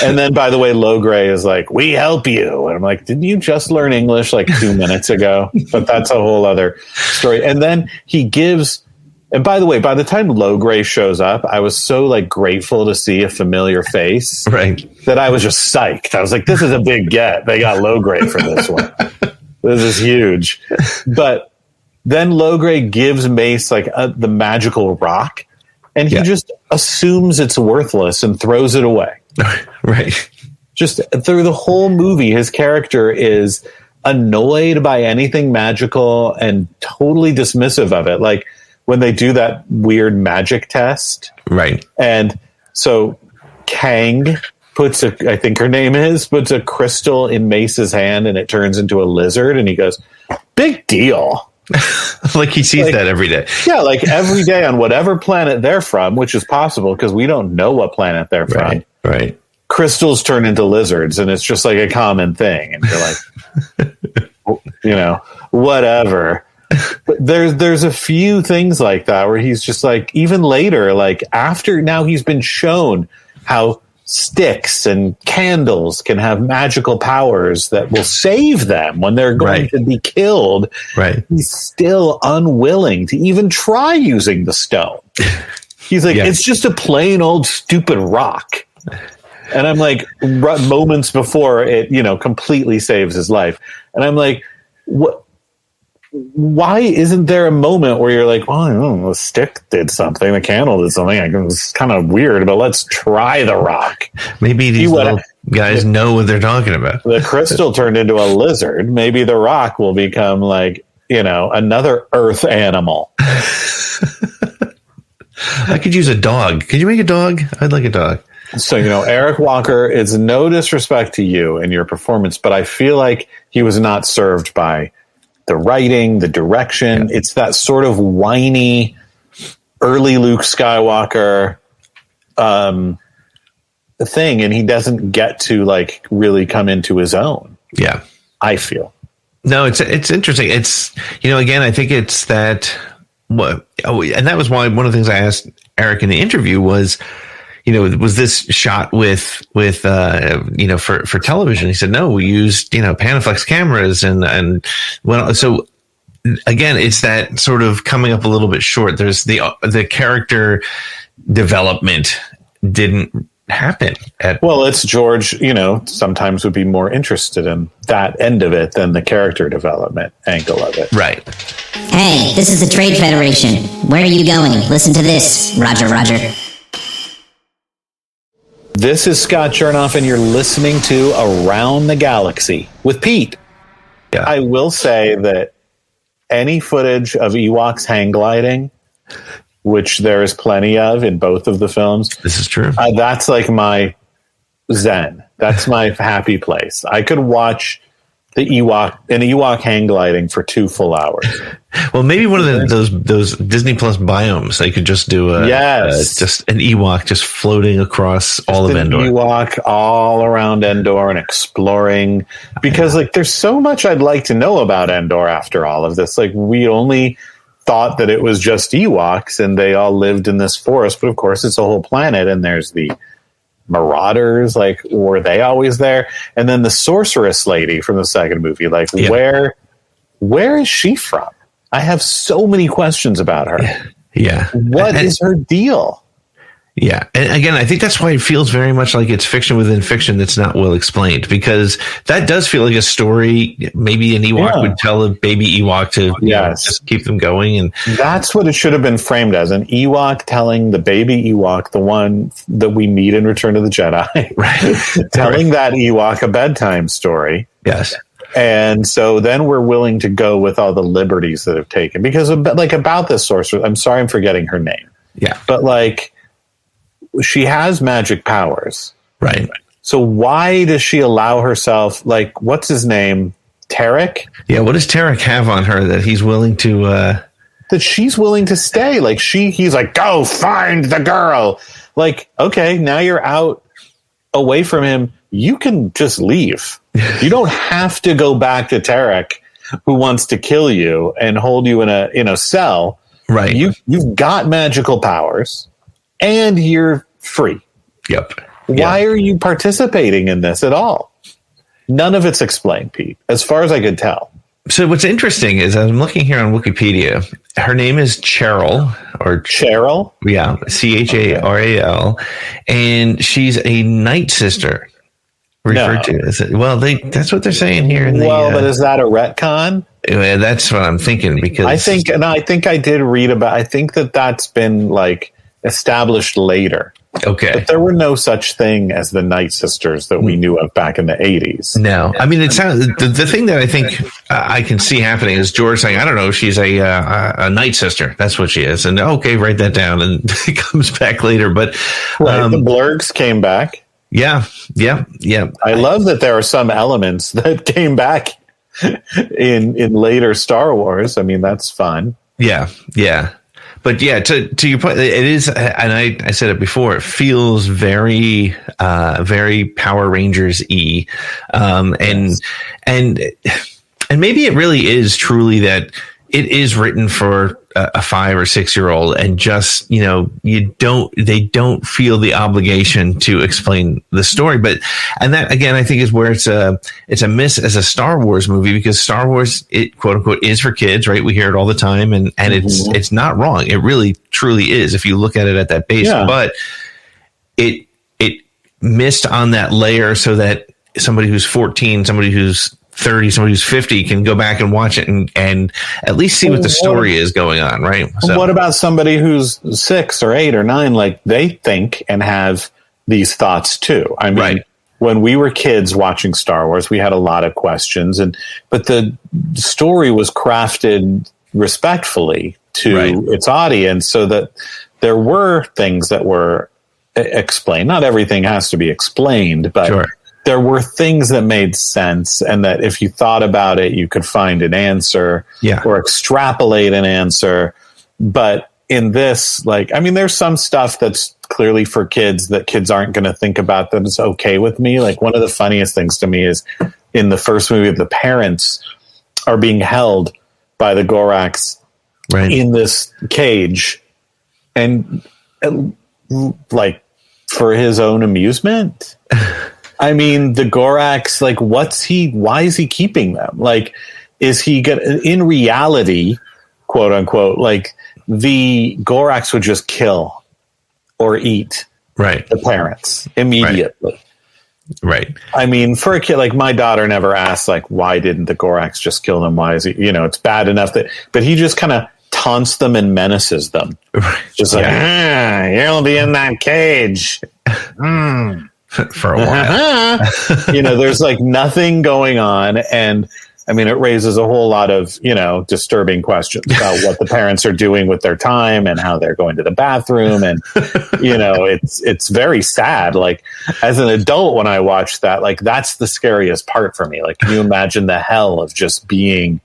And then, by the way, Logray is like, "We help you." And I'm like, didn't you just learn English like 2 minutes ago? But that's a whole other story. And then he gives, and by the way, by the time Logray shows up, I was so like grateful to see a familiar face, right? That I was just psyched. I was like, this is a big get. They got Logray for this one. This is huge. But then Logray gives Mace like the magical rock, and he just assumes it's worthless and throws it away. Right. Just through the whole movie, his character is annoyed by anything magical and totally dismissive of it. Like when they do that weird magic test. Right. And so Kang puts I think her name puts a crystal in Mace's hand and it turns into a lizard. And he goes, "Big deal." Like he sees that every day. Yeah, like every day on whatever planet they're from, which is possible because we don't know what planet they're from. Right. Crystals turn into lizards, and it's just like a common thing. And you're like, whatever. But there's a few things like that where he's just like, even later, like after now he's been shown how sticks and candles can have magical powers that will save them when they're going to be killed. Right. He's still unwilling to even try using the stone. He's like, it's just a plain old stupid rock. And I'm like, moments before it, completely saves his life. And I'm like, what? Why isn't there a moment where you're like, well, I don't know, the stick did something, the candle did something. It's kind of weird, but let's try the rock. Maybe these little guys know what they're talking about. The crystal turned into a lizard. Maybe the rock will become like, another earth animal. I could use a dog. Could you make a dog? I'd like a dog. So, Eric Walker, it's no disrespect to you and your performance, but I feel like he was not served by the writing, the direction. Yeah. It's that sort of whiny, early Luke Skywalker, thing, and he doesn't get to like really come into his own. Yeah, I feel. No, it's interesting. It's, again, I think it's that and that was why one of the things I asked Eric in the interview was, was this shot with for television? He said, no, we used, Panaflex cameras and so again, it's that sort of coming up a little bit short. There's the character development didn't happen it's George, sometimes would be more interested in that end of it than the character development angle of it. Right. Hey, this is the Trade Federation. Where are you going? Listen to this. Roger, Roger. This is Scott Chernoff, and you're listening to Around the Galaxy with Pete. Yeah. I will say that any footage of Ewoks hang gliding, which there is plenty of in both of the films. This is true. That's like my zen. That's my happy place. I could watch an Ewok hang gliding for 2 full hours. Well, maybe one of those Disney Plus biomes. They could just do just an Ewok just floating across all of Endor. Ewok all around Endor and exploring, because like there's so much I'd like to know about Endor after all of this. Like we only thought that it was just Ewoks and they all lived in this forest, but of course it's a whole planet, and there's the Marauders. Like, were they always there? And then the sorceress lady from the second movie, like where is she from? I have so many questions about her. Yeah. What is her deal? Yeah. And again, I think that's why it feels very much like it's fiction within fiction that's not well explained, because that does feel like a story maybe an Ewok would tell a baby Ewok to just keep them going. And that's what it should have been framed as, an Ewok telling the baby Ewok, the one that we meet in Return of the Jedi, right? Telling that Ewok a bedtime story. Yes. And so then we're willing to go with all the liberties that have taken, because like about this sorceress, I'm sorry, I'm forgetting her name. Yeah. But like, she has magic powers. Right. So why does she allow herself, like, what's his name? Tarek? Yeah. What does Tarek have on her that he's willing to, that she's willing to stay? Like he's like, go find the girl. Like, okay, now you're out away from him. You can just leave. You don't have to go back to Tarek, who wants to kill you and hold you in a cell. Right. You've got magical powers. And you're free. Yep. Why are you participating in this at all? None of it's explained, Pete, as far as I could tell. So what's interesting is I'm looking here on Wikipedia. Her name is Cheryl. Yeah, Charal, and she's a night sister. Referred to as that's what they're saying here. But is that a retcon? That's what I'm thinking, because I think I did read about. I think that's been like established later. Okay. But there were no such thing as the Night Sisters that we knew of back in the 80s. No. I mean, it sounds, the thing that I think I can see happening is George saying, I don't know, she's a Night Sister. That's what she is. And okay, write that down. And it comes back later. But the Blurgs came back. Yeah. I love that there are some elements that came back in later Star Wars. I mean, that's fun. Yeah. But yeah, to your point, it is, and I said it before, it feels very, very Power Rangers-y. And maybe it really is truly that it is written for a 5 or 6 year old, and just, they don't feel the obligation to explain the story. And that again, I think is where it's a miss as a Star Wars movie, because Star Wars, it quote unquote is for kids, right? We hear it all the time, and it's not wrong. It really truly is if you look at it at that base, but it missed on that layer so that somebody who's 14, somebody who's 30, somebody who's 50 can go back and watch it and at least see what the story is going on, right? So, what about somebody who's 6 or 8 or 9? Like, they think and have these thoughts too. I mean, when we were kids watching Star Wars, we had a lot of questions, but the story was crafted respectfully to its audience, so that there were things that were explained. Not everything has to be explained, but there were things that made sense, and that if you thought about it, you could find an answer or extrapolate an answer. But in this, there's some stuff that's clearly for kids, that kids aren't going to think about that it's okay with me. Like, one of the funniest things to me is in the first movie, the parents are being held by the Gorax in this cage, and like for his own amusement. I mean, the Gorax, like, why is he keeping them? Like, is he in reality, quote unquote, like, the Gorax would just kill or eat the parents immediately. Right. I mean, for a kid, like, my daughter never asked, like, why didn't the Gorax just kill them? Why is he, it's bad enough but he just kind of taunts them and menaces them. Just like, you'll be in that cage. For a while. There's like nothing going on. And I mean, it raises a whole lot of, disturbing questions about what the parents are doing with their time and how they're going to the bathroom. And, it's very sad. Like, as an adult, when I watch that, like, that's the scariest part for me. Like, can you imagine the hell of just being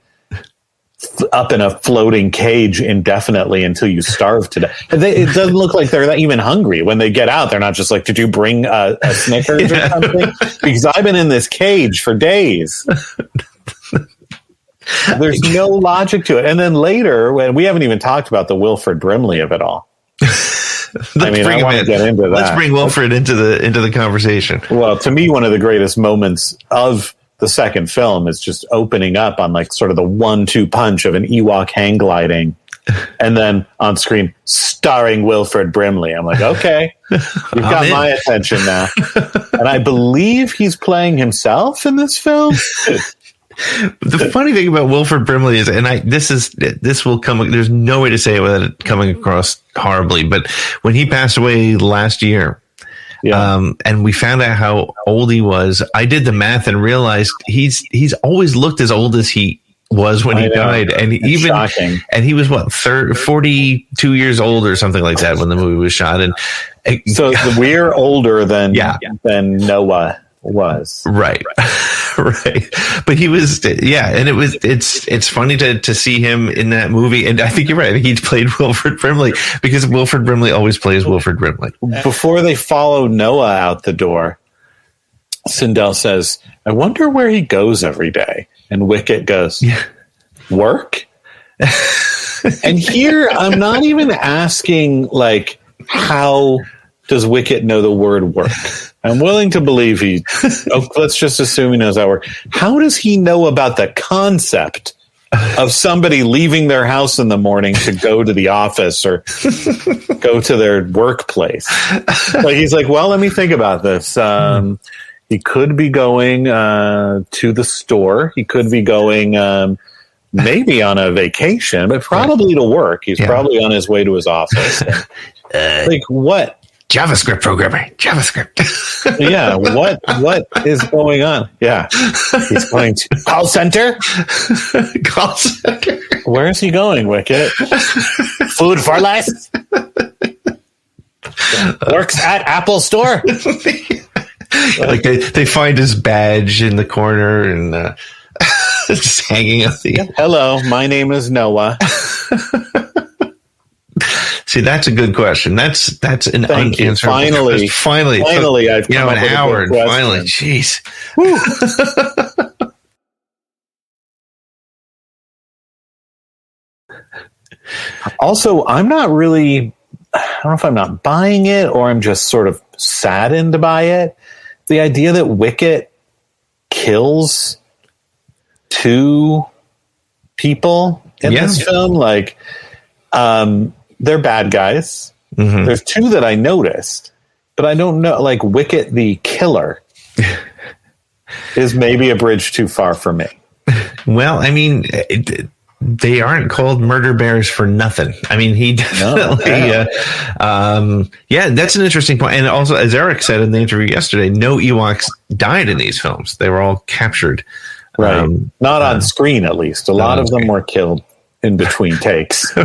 up in a floating cage indefinitely until you starve to death? It doesn't look like they're even hungry when they get out. They're not just like, did you bring a Snickers or something? Because I've been in this cage for days. There's no logic to it. And then later, when we haven't even talked about the Wilfred Brimley of it all. I want to get into that. Let's bring Wilfred into the conversation. Well, to me, one of the greatest moments of the second film is just opening up on like sort of the 1-2 punch of an Ewok hang gliding, and then on screen starring Wilfred Brimley. I'm like, okay, you've got my attention now. And I believe he's playing himself in this film. The funny thing about Wilfred Brimley is, and this will come, there's no way to say it without it coming across horribly, but when he passed away last year, and we found out how old he was, I did the math and realized he's always looked as old as he was when he died. And it's shocking. And he was 42 years old or something like that when the movie was shot. And so we're older than Noah was. Right. Right. But he was, and it's funny to see him in that movie. And I think you're right. I think he played Wilfred Brimley because Wilfred Brimley always plays Wilfred Brimley. Before they follow Noah out the door, Sindel says, I wonder where he goes every day. And Wicket goes, work? And here, I'm not even asking, like, how does Wicket know the word work? I'm willing to believe let's just assume he knows that word. How does he know about the concept of somebody leaving their house in the morning to go to the office or go to their workplace? Like, he's like, well, let me think about this. He could be going to the store. He could be going maybe on a vacation, but probably to work. He's probably on his way to his office. Like, what? JavaScript programmer. JavaScript. Yeah. What is going on? Yeah. He's going to call center. Call center. Where is he going, Wicket? Food for less. Works at Apple Store. Like they find his badge in the corner and just hanging up the. Hello, my name is Noah. See, that's a good question. That's an unanswerable. Finally, I've come up an with hour. A good question. Finally, jeez. Also, I'm not really. I don't know if I'm not buying it or I'm just sort of saddened by it. The idea that Wicket kills 2 people in this film, like. They're bad guys. Mm-hmm. There's 2 that I noticed, but I don't know. Like, Wicket the killer is maybe a bridge too far for me. Well, I mean, they aren't called murder bears for nothing. I mean, he definitely. That's an interesting point. And also, as Eric said in the interview yesterday, no Ewoks died in these films. They were all captured. Right. Not on screen, at least. A lot of them were killed in between takes.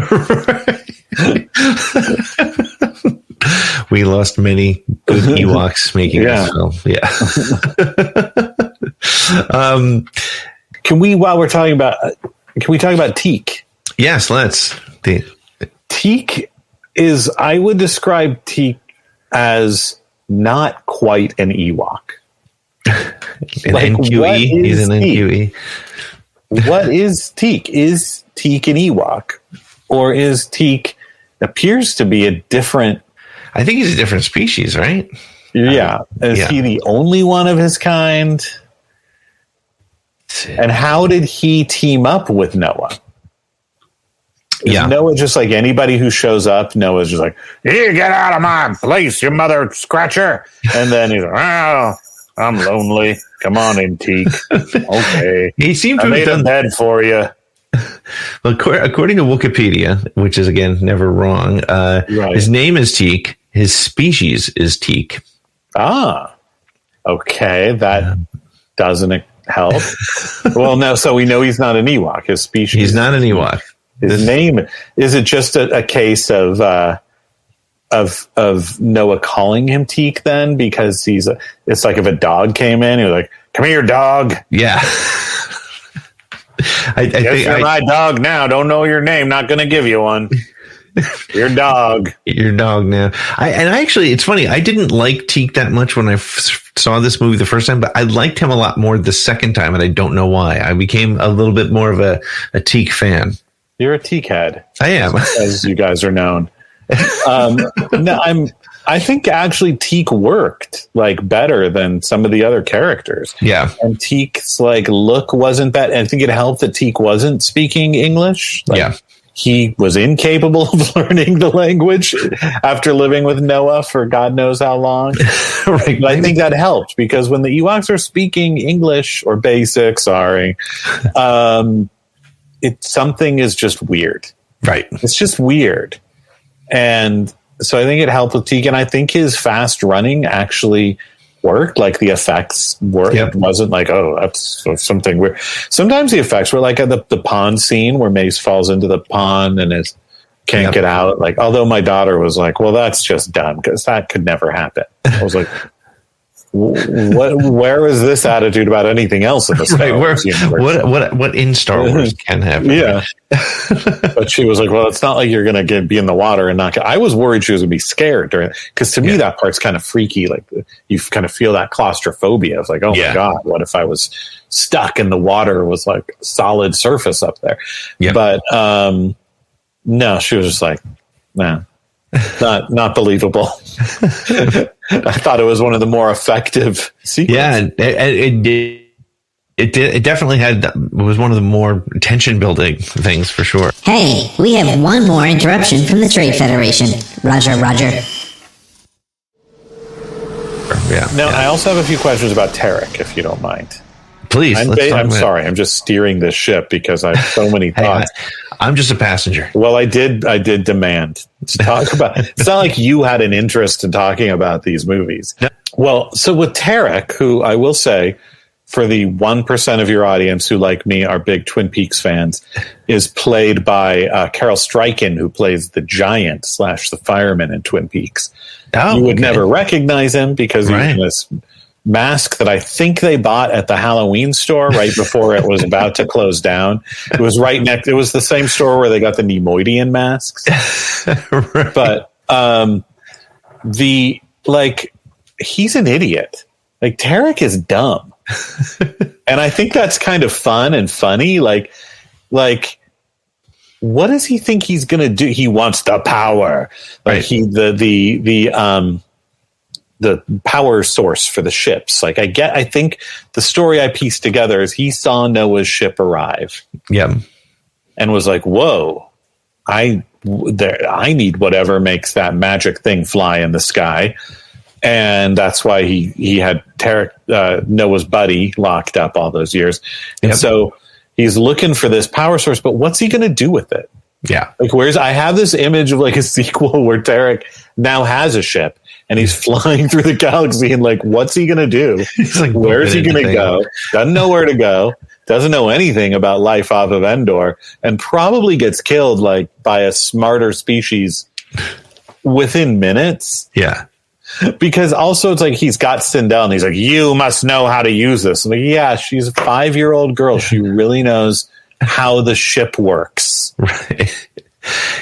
We lost many good Ewoks making this film. Yeah. Can we talk about Teak? Yes, let's. Teak is, I would describe Teak as not quite an Ewok. NQE. He's an NQE. What is Teak? Is Teak an Ewok? Or is Teak appears to be a different... I think he's a different species, right? Yeah. Is he the only one of his kind? And how did he team up with Noah? Is Noah just like anybody who shows up? Noah's just like, "You get out of my place, you mother scratcher!" And then he's like, "Oh, I'm lonely. Come on in, Teak." Okay. He seemed to have made a bed for you. Well, according to Wikipedia, which is again never wrong, his name is Teak. His species is Teak. Ah, okay. That doesn't help. Well, no. So we know he's not an Ewok. His species. He's not an Ewok. His name, is it just a case of Noah calling him Teak then? Because it's like if a dog came in, he was like, "Come here, dog." Yeah. I think you're my dog now. Don't know your name. Not going to give you one. Your dog. Your dog now. Actually, it's funny. I didn't like Teak that much when I saw this movie the first time, but I liked him a lot more the second time, and I don't know why. I became a little bit more of a Teak fan. You're a Teak head. I am, as you guys are known. I think actually Teak worked like better than some of the other characters. Yeah, and Teak's like look wasn't that. And I think it helped that Teak wasn't speaking English. He was incapable of learning the language after living with Noah for God knows how long. Right. But I think that helped because when the Ewoks are speaking English or basic, something is just weird. Right. It's just weird. And so I think it helped with Teak. And I think his fast running actually worked. Like the effects worked. Yep. It wasn't like, oh, that's something weird. Sometimes the effects were like at the pond scene where Mace falls into the pond and can't get out. Like, although my daughter was like, well, that's just dumb because that could never happen. I was like, where is this attitude about anything else in the Star Wars universe? What in Star Wars can happen? Yeah. But she was like, well, it's not like you're going to be in the water and not. I was worried she was going to be scared during because to me that part's kind of freaky. Like you kind of feel that claustrophobia. It's like, oh my God, what if I was stuck in the water was like solid surface up there? Yeah. But no, she was just like, nah. Not believable. I thought it was one of the more effective sequences. Yeah, it definitely was one of the more tension building things for sure. Hey, we have one more interruption from the Trade Federation. Roger. Yeah. Now, I also have a few questions about Tarek, if you don't mind. Please. I'm sorry. I'm just steering this ship because I have so many thoughts. I'm just a passenger. Well, I did demand to talk about. It's not like you had an interest in talking about these movies. No. Well, so with Tarek, who I will say, for the 1% of your audience who, like me, are big Twin Peaks fans, is played by Carol Stryken, who plays the giant / the fireman in Twin Peaks. Oh, you would never recognize him because he's in this mask that I think they bought at the Halloween store right before it was about to close down. It was right next. It was the same store where they got the Nemoidian masks. Right. But he's an idiot. Like Tarek is dumb, and I think that's kind of fun and funny. Like, what does he think he's gonna do? He wants the power. Like the power source for the ships. Like I think the story I pieced together is he saw Noah's ship arrive. Yeah. And was like, whoa, I need whatever makes that magic thing fly in the sky. And that's why he had Tarek, Noah's buddy, locked up all those years. And so he's looking for this power source, but what's he going to do with it? Yeah. Like I have this image of like a sequel where Tarek now has a ship and he's flying through the galaxy and like, what's he going to do? He's like, where is he going to go? Doesn't know where to go. Doesn't know anything about life off of Endor and probably gets killed like by a smarter species within minutes. Yeah. Because also it's like he's got Sindel and he's like, you must know how to use this. I'm like, yeah, she's a 5-year-old girl. She really knows how the ship works. Right.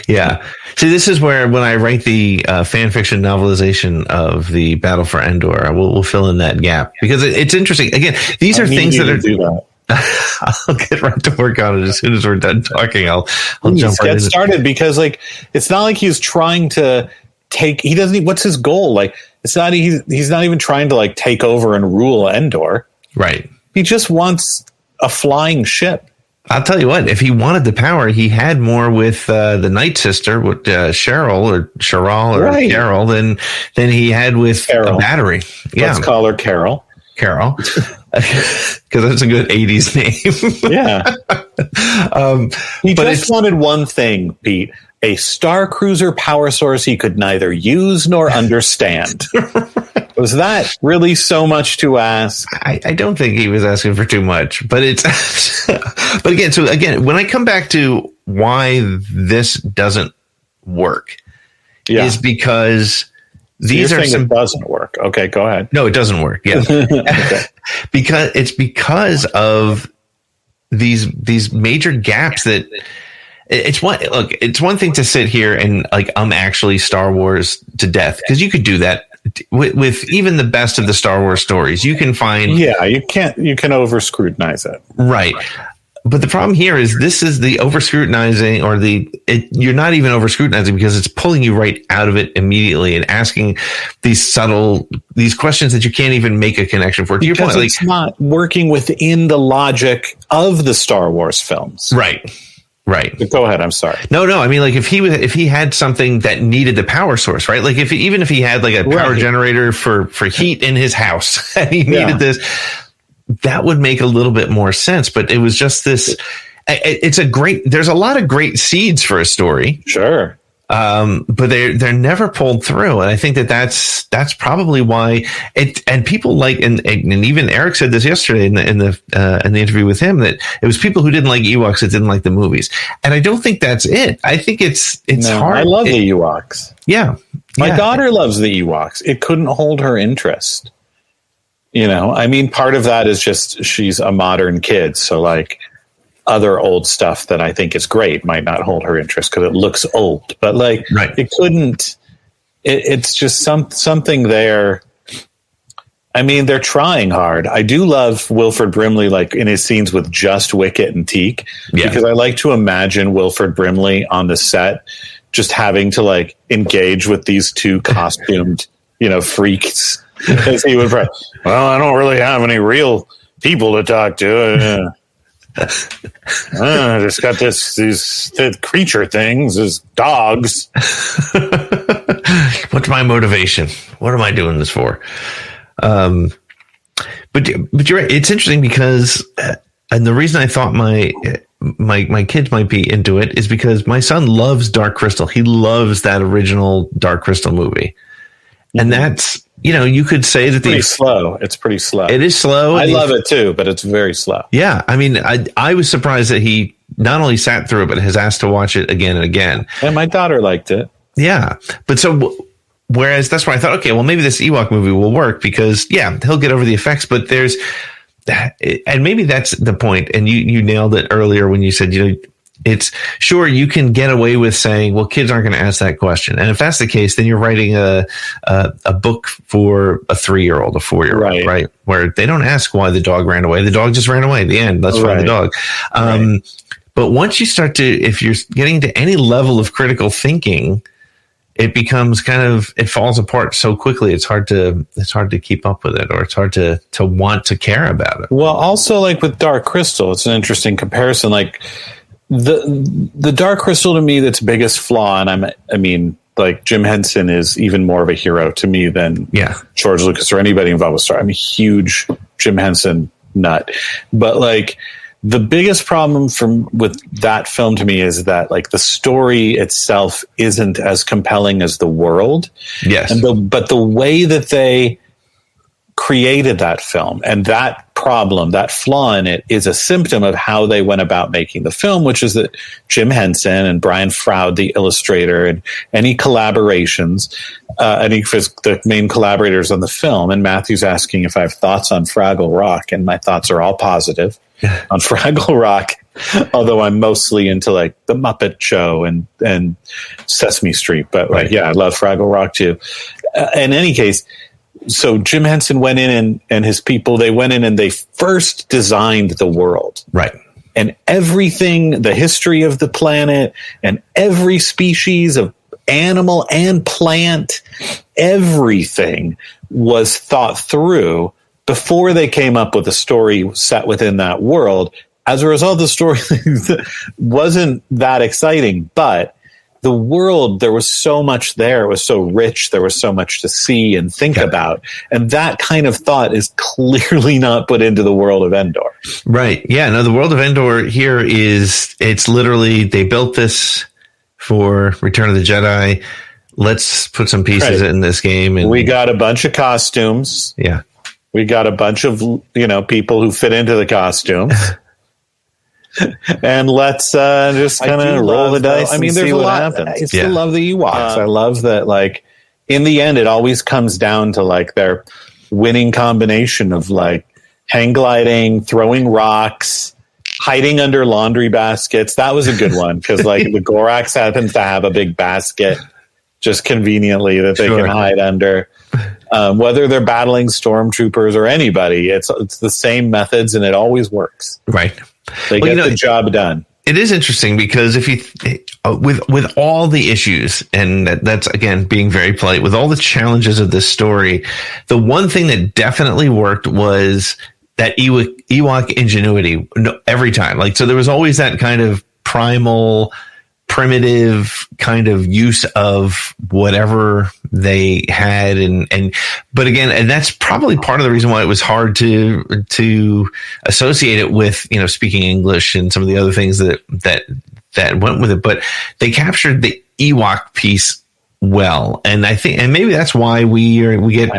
Yeah. See, this is where when I write the fan fiction novelization of the Battle for Endor, we'll fill in that gap because it's interesting. Again, these are things that are. Do that. I'll get right to work on it as soon as we're done talking. I'll jump right in. Get started because it's not like he's trying to take. He doesn't. What's his goal? It's not. He's not even trying to take over and rule Endor. Right. He just wants a flying ship. I'll tell you what, if he wanted the power, he had more with the Night Sister, with Cheryl or Carol, than he had with Carol. A battery. Yeah. Let's call her Carol. Carol. Because that's a good 80s name. Yeah. He just wanted one thing, Pete. A Star Cruiser power source he could neither use nor understand. Was that really so much to ask? I don't think he was asking for too much, but it's. But again, when I come back to why this doesn't work, is because these are some. It doesn't work. Okay, go ahead. No, it doesn't work. Yeah, okay. because of these major gaps that. It's one thing to sit here and I'm actually Star Wars to death, because you could do that with even the best of the Star Wars stories. You can find you can over scrutinize it, right? But the problem here is this is the over scrutinizing, or you're not even over scrutinizing because it's pulling you right out of it immediately and asking these questions that you can't even make a connection for. To your point, it's not working within the logic of the Star Wars films, right? Right. But go ahead. I'm sorry. No. I mean, if he had something that needed the power source, right? Even if he had a power generator for heat in his house and he needed this, that would make a little bit more sense. But it was just this. There's a lot of great seeds for a story. Sure. But they're never pulled through, and I think that's probably why it. And people and even Eric said this yesterday in the interview with him, that it was people who didn't like Ewoks that didn't like the movies, and I don't think that's it. I think it's hard. I love the Ewoks. Yeah, my daughter loves the Ewoks. It couldn't hold her interest. I mean, part of that is just she's a modern kid, so other old stuff that I think is great might not hold her interest because it looks old, but it couldn't. It's just something there. I mean, they're trying hard. I do love Wilford Brimley, in his scenes with just Wicket and Teak, because I like to imagine Wilford Brimley on the set just having to engage with these two costumed, freaks, as he would. Well, I don't really have any real people to talk to. I just got these creature things as dogs. What's my motivation? What am I doing this for? But you're right. It's interesting because, and the reason I thought my kids might be into it is because my son loves Dark Crystal. He loves that original Dark Crystal movie, and that's. You could say that it's slow. It's pretty slow. It is slow. I love it too, but it's very slow. Yeah. I mean, I was surprised that he not only sat through it, but has asked to watch it again and again. And my daughter liked it. Yeah. But whereas that's why I thought, okay, well, maybe this Ewok movie will work because, he'll get over the effects, but and maybe that's the point. And you nailed it earlier when you said, it's sure you can get away with saying, well, kids aren't going to ask that question. And if that's the case, then you're writing a book for a 3-year-old, a 4-year-old, right? Where they don't ask why the dog ran away. The dog just ran away at the end. Let's find the dog. But once you start if you're getting to any level of critical thinking, it becomes it falls apart so quickly. It's hard to keep up with it, or it's hard to want to care about it. Well, also with Dark Crystal, it's an interesting comparison. The Dark Crystal to me, that's biggest flaw, and I mean, Jim Henson is even more of a hero to me than George Lucas or anybody involved with Star. I'm a huge Jim Henson nut, but the biggest problem with that film to me is that the story itself isn't as compelling as the world. Yes, but the way that they created that film, and that problem, that flaw in it, is a symptom of how they went about making the film, which is that Jim Henson and Brian Froud, the illustrator, and any collaborations, the main collaborators on the film, and Matthew's asking if I have thoughts on Fraggle Rock, and my thoughts are all positive on Fraggle Rock. Although I'm mostly into like the Muppet Show and Sesame Street, but like, yeah, I love Fraggle Rock too. In any case, so Jim Henson went in and his people, they went in and they first designed the world. Right. And everything, the history of the planet and every species of animal and plant, everything was thought through before they came up with a story set within that world. As a result, the story wasn't that exciting, but the world, there was so much there. It was so rich. There was so much to see and think about. And that kind of thought is clearly not put into the world of Endor. Right. Yeah. No, the world of Endor here it's literally, they built this for Return of the Jedi. Let's put some pieces in this game. And we got a bunch of costumes. Yeah. We got a bunch of, people who fit into the costumes. And let's just kind of roll the dice. I mean, there's a lot. Happens. I still love the Ewoks. I love that, like, in the end, it always comes down to like their winning combination of like hang gliding, throwing rocks, hiding under laundry baskets. That was a good one because like the Gorax happens to have a big basket just conveniently that they can hide under. Whether they're battling stormtroopers or anybody, it's the same methods and it always works. Right. They get the job done. It is interesting because if you, with all the issues, and that's again being very polite, with all the challenges of this story, the one thing that definitely worked was that Ewok ingenuity every time. Like, so there was always that kind of primal, primitive kind of use of whatever they had, but again, and that's probably part of the reason why it was hard to associate it with speaking English and some of the other things that went with it. But they captured the Ewok piece well, and I think, and maybe that's why we get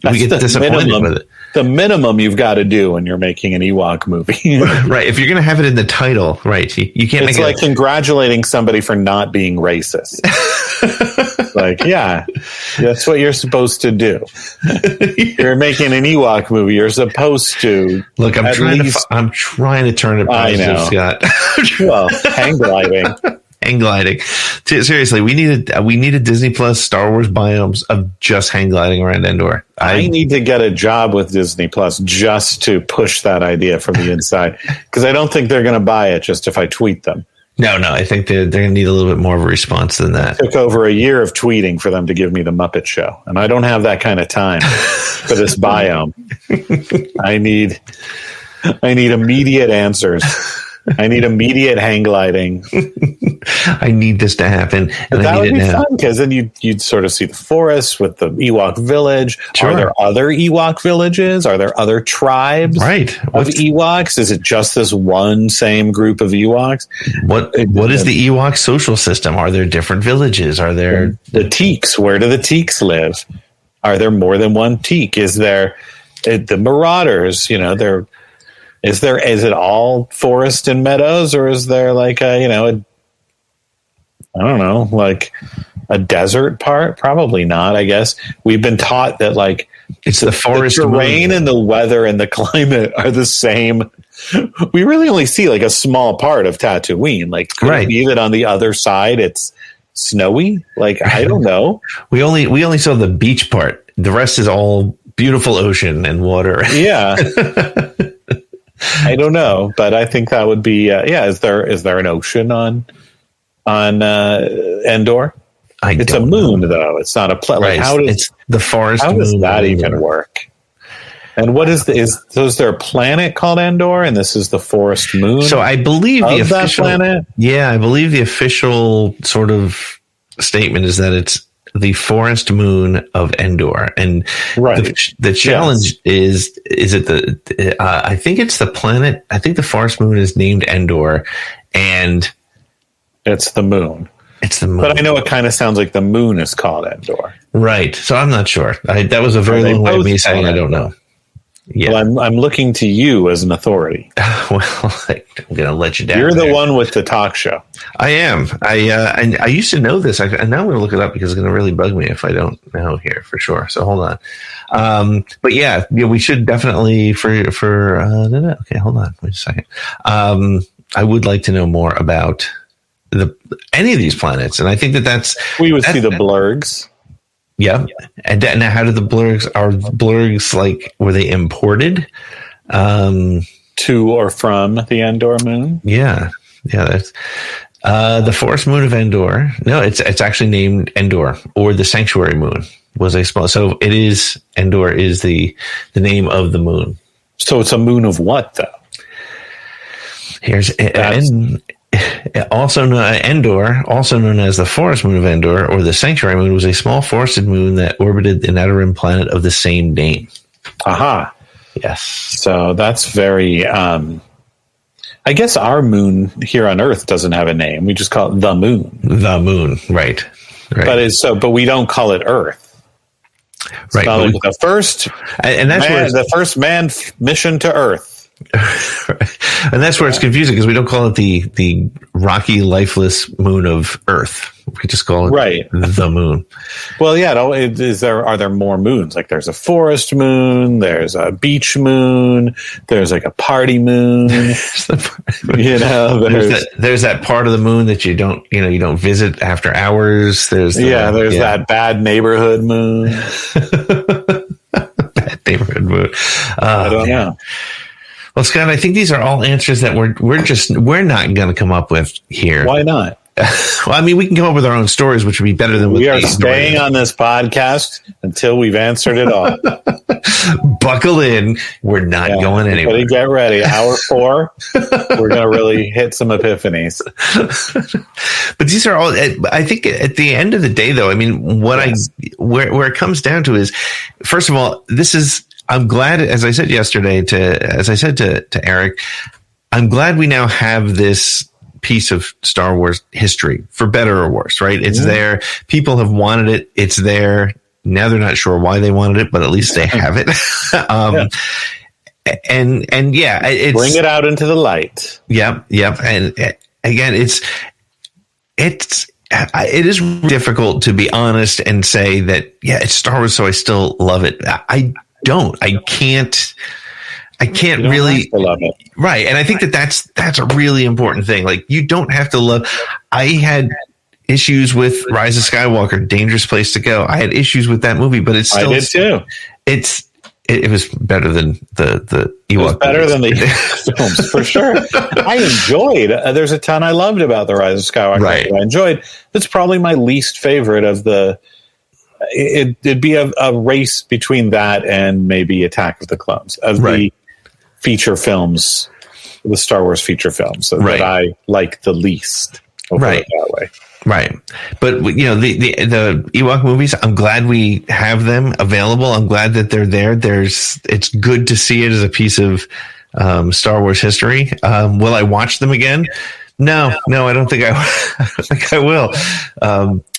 disappointed with it. The minimum you've got to do when you're making an Ewok movie. Right. If you're going to have it in the title, right. You can't it's make like congratulating somebody for not being racist. Like, yeah, that's what you're supposed to do. You're making an Ewok movie. You're supposed to. Look, I'm trying to turn it positive, Scott. Well, hang gliding. Hang gliding. Seriously, we needed Disney Plus Star Wars biomes of just hang gliding around Endor. I need to get a job with Disney Plus just to push that idea from the inside, because I don't think they're going to buy it just if I tweet them. No, I think they're going to need a little bit more of a response than that. It took over a year of tweeting for them to give me the Muppet Show, and I don't have that kind of time for this biome. I need immediate answers. I need immediate hang gliding. I need this to happen. And that would be fun, because then you'd sort of see the forest with the Ewok village. Sure. Are there other Ewok villages? Are there other tribes of Ewoks? Is it just this one same group of Ewoks? What is the Ewok social system? Are there different villages? Are there the Teeks? Where do the Teeks live? Are there more than one Teek? Is there the Marauders? Is it all forest and meadows, or is there like a desert part? Probably not. I guess we've been taught that like it's the forest, the terrain and the weather and the climate are the same. We really only see like a small part of Tatooine. Like, could it be that on the other side it's snowy? Like, I don't know. we only saw the beach part. The rest is all beautiful ocean and water. Yeah. I don't know, but I think that would be Is there an ocean on Endor? It's a moon, though. It's not a planet. Right. It's the forest. How does that even work? And what is there a planet called Endor, and this is the forest moon? So I believe the official planet. Yeah, I believe the official sort of statement is that it's the forest moon of Endor, and the challenge is it I think it's the planet. I think the forest moon is named Endor, and it's the moon. It's the moon. But I know it kind of sounds like the moon is called Endor. Right. So I'm not sure. That was a very long way of me saying I don't know. Yeah. Well, I'm looking to you as an authority. Well, I'm going to let you down. You're the one with the talk show. I am. I used to know this. And now I'm going to look it up because it's going to really bug me if I don't know here for sure. So hold on. But yeah, we should definitely okay, hold on. Wait a second. I would like to know more about any of these planets, and I think that's we would see the blurgs. Yeah, and now how did the blurgs? Are blurgs like, were they imported to or from the Endor moon? Yeah. That's the forest moon of Endor. No, it's actually named Endor, or the sanctuary moon was a small. So it is, Endor is the name of the moon. So it's a moon of what though? Here's also known Endor, also known as the forest moon of Endor, or the sanctuary moon, was a small forested moon that orbited an outer rim planet of the same name. Aha. Yes. So that's very. I guess our moon here on Earth doesn't have a name. We just call it the moon. The moon, right? But we don't call it Earth. It's right. Like the first, and that's where the first manned mission to Earth. And that's where it's confusing, because we don't call it the rocky, lifeless moon of Earth. We just call it the moon. Well, yeah. Are there more moons? Like there's a forest moon, there's a beach moon, there's like a party moon. There's that part of the moon that you don't visit after hours. There's that bad neighborhood moon. Bad neighborhood moon. I don't know. Well, Scott, I think these are all answers that we're not going to come up with here. Why not? Well, I mean, we can come up with our own stories, which would be better than we are staying on this podcast until we've answered it all. Buckle in. We're not going anywhere. Get ready. Hour 4, we're going to really hit some epiphanies. But these are all, I think at the end of the day, though, I mean, where it comes down to is, first of all, I'm glad, as I said to Eric, I'm glad we now have this piece of Star Wars history, for better or worse, right? It's there. People have wanted it. It's there. Now they're not sure why they wanted it, but at least they have it. And it's, bring it out into the light. Yep. And again, it is difficult to be honest and say that, it's Star Wars, so I still love it. I can't really love it. Right. And I think that's a really important thing. Like, you don't have to love. I had issues with Rise of Skywalker, Dangerous Place to Go. I had issues with that movie, but it's still, I did too. It was better than the Ewok. It was better than the films, for sure. I enjoyed. There's a ton I loved about the Rise of Skywalker. Right. I enjoyed. It's probably my least favorite of the. It'd be a race between that and maybe Attack of the Clones of the feature films, the Star Wars feature films that I like the least. That way. Right. But, the Ewok movies, I'm glad we have them available. I'm glad that they're there. It's good to see it as a piece of Star Wars history. Will I watch them again? No, I don't think I will.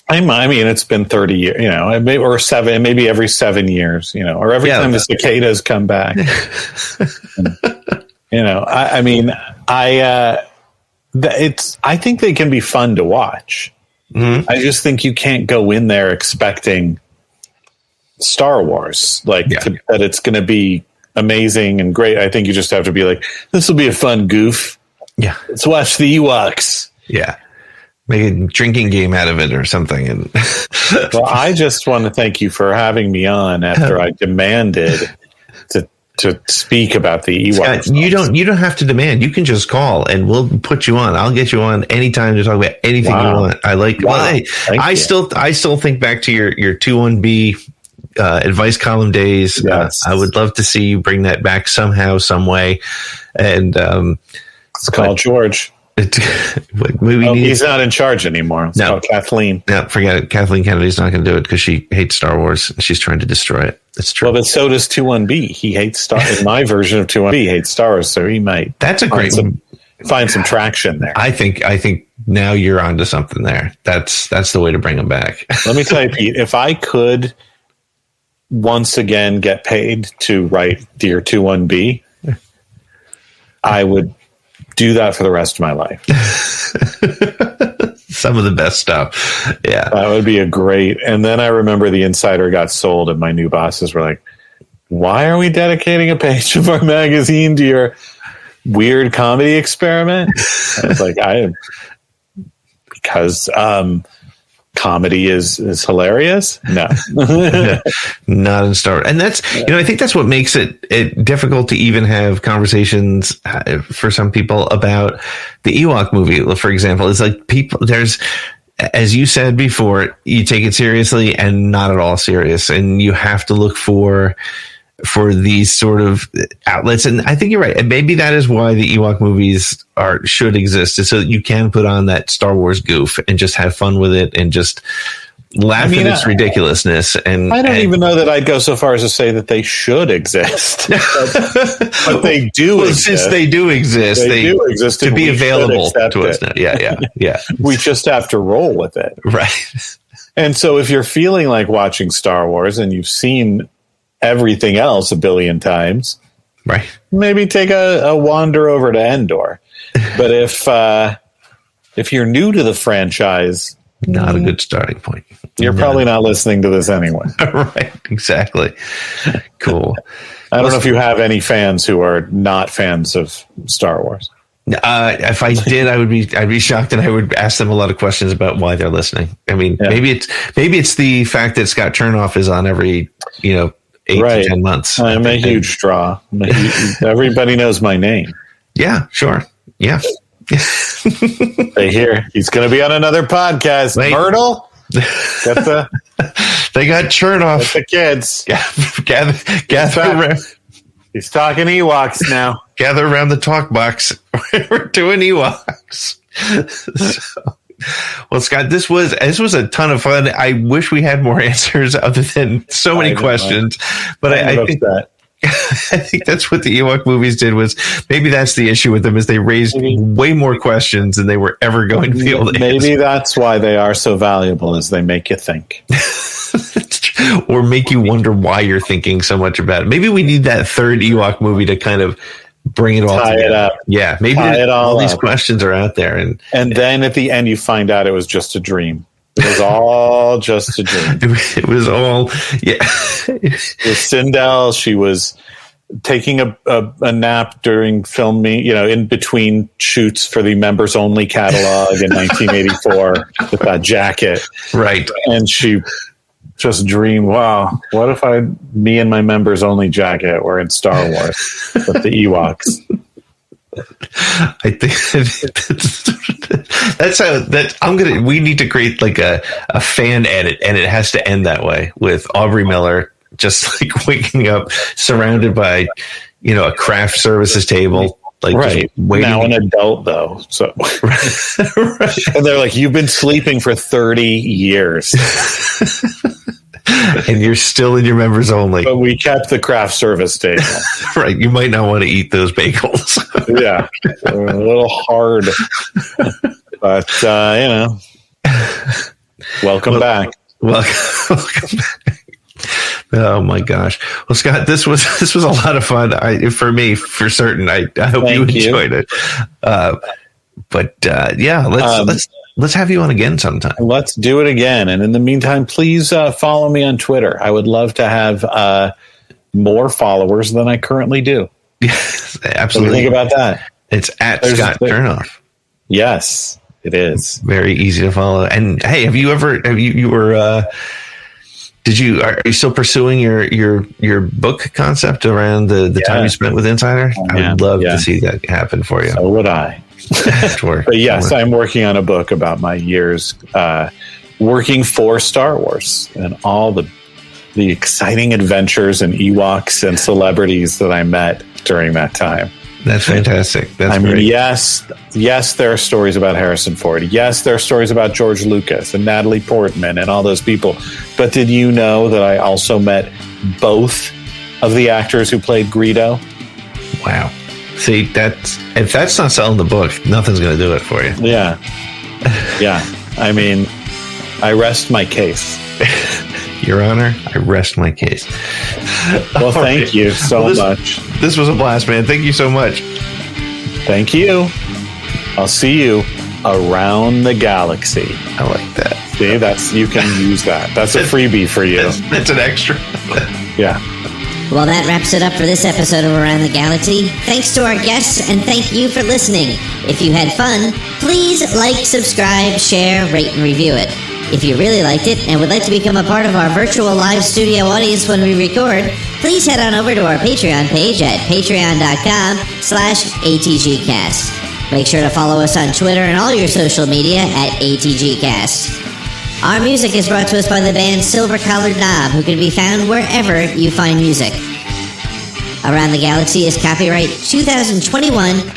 I mean, it's been 30 years, or 7, maybe every 7 years, or every time the cicadas come back. I think they can be fun to watch. Mm-hmm. I just think you can't go in there expecting Star Wars, that it's going to be amazing and great. I think you just have to be like, this will be a fun goof. Yeah. Let's watch the Ewoks. Yeah. Make a drinking game out of it or something. And well, I just want to thank you for having me on after I demanded to speak about the Ewoks. Scott, you don't have to demand. You can just call and we'll put you on. I'll get you on anytime to talk about anything you want. I like. Wow. Well, hey, I still think back to your 2-1B advice column days. Yes. I would love to see you bring that back somehow, some way. And it's called George. He's not in charge anymore. It's called Kathleen. No, forget it. Kathleen Kennedy's not going to do it because she hates Star Wars and she's trying to destroy it. It's true. Well, but so does 2-1B. He hates Star. In my version of 2-1B, he hates Star Wars, so he might. That's a great find some traction there. I think now you're onto something there. That's the way to bring him back. Let me tell you, Pete. If I could once again get paid to write Dear 2-1B, I would do that for the rest of my life. Some of the best stuff. Yeah. That would be a great. And then I remember the Insider got sold and my new bosses were like, why are we dedicating a page of our magazine to your weird comedy experiment? I was like, because comedy is hilarious. No, not in Star Wars. And that's, I think that's what makes it difficult to even have conversations for some people about the Ewok movie, for example. It's like there's, as you said before, you take it seriously and not at all serious. And you have to look for these sort of outlets. And I think you're right. And maybe that is why the Ewok movies should exist, is so that you can put on that Star Wars goof and just have fun with it and just laugh at its ridiculousness. And I don't even know that I'd go so far as to say that they should exist, but they do exist. Since they do exist, they do exist to be available to us now. Yeah. We just have to roll with it. Right. And so if you're feeling like watching Star Wars and you've seen everything else a billion times, right, maybe take a wander over to Endor. But if you're new to the franchise, not a good starting point. You're probably not listening to this anyway. Right, exactly. Cool. I don't know if you have any fans who are not fans of Star Wars. If I did, I'd be shocked, and I would ask them a lot of questions about why they're listening. I mean, maybe it's the fact that Scott Chernoff is on every 8 to 10 months. I'm a huge draw. Everybody knows my name. Yeah, sure. Yeah. They hear he's going to be on another podcast. Wait. Myrtle, they got Chernoff. The kids. Gather around. He's talking Ewoks now. Gather around the talk box. We're doing Ewoks. Well, Scott, this was a ton of fun. I wish we had more answers other than so many questions, but I think that's what the Ewok movies did. Was maybe that's the issue with them, is they raised way more questions than they were ever going to be able to Maybe answer. That's why they are so valuable, is they make you think. Or make you wonder why you're thinking so much about it. Maybe we need that third Ewok movie to kind of bring it all together. It up. Yeah, maybe all these questions are out there. And then at the end you find out it was just a dream. It was all just a dream. It was all, yeah. With Sindel, she was taking a nap during filming, in between shoots for the members only catalog in 1984 with that jacket. Right. And she just dreamed, wow, what if me and my members only jacket were in Star Wars with the Ewoks? I think that's how we need to create like a fan edit, and it has to end that way, with Aubrey Miller just like waking up surrounded by, a craft services table. Like, right. Now an adult though. So, right. And they're like, you've been sleeping for 30 years. And you're still in your members only. But we kept the craft service table. Right. You might not want to eat those bagels. Yeah. They're a little hard. But, welcome back. Welcome back. Oh my gosh. Well, Scott, this was a lot of fun. For me, for certain. I hope you enjoyed it. Let's have you on again sometime. Let's do it again. And in the meantime, please follow me on Twitter. I would love to have more followers than I currently do. Yes, absolutely. What do you think about that? It's at Scott Chernoff. Yes, it is. Very easy to follow. And hey, are you still pursuing your book concept around the time you spent with Insider? I would love to see that happen for you. So would I. But yes, I'm working on a book about my years working for Star Wars and all the exciting adventures and Ewoks and celebrities that I met during that time. That's fantastic. That's great. Yes, there are stories about Harrison Ford. Yes, there are stories about George Lucas and Natalie Portman and all those people. But did you know that I also met both of the actors who played Greedo? Wow. See, if that's not selling the book, nothing's going to do it for you. Yeah. Yeah. I mean, I rest my case. Your Honor, I rest my case. Well, thank you so much. This was a blast, man. Thank you so much. Thank you. I'll see you around the galaxy. I like that. See, you can use that. That's a freebie for you. That's an extra. Yeah. Well, that wraps it up for this episode of Around the Galaxy. Thanks to our guests, and thank you for listening. If you had fun, please like, subscribe, share, rate, and review it. If you really liked it and would like to become a part of our virtual live studio audience when we record, please head on over to our Patreon page at patreon.com/ATGcast. Make sure to follow us on Twitter and all your social media at ATGcast. Our music is brought to us by the band Silver Collared Knob, who can be found wherever you find music. Around the Galaxy is copyright 2021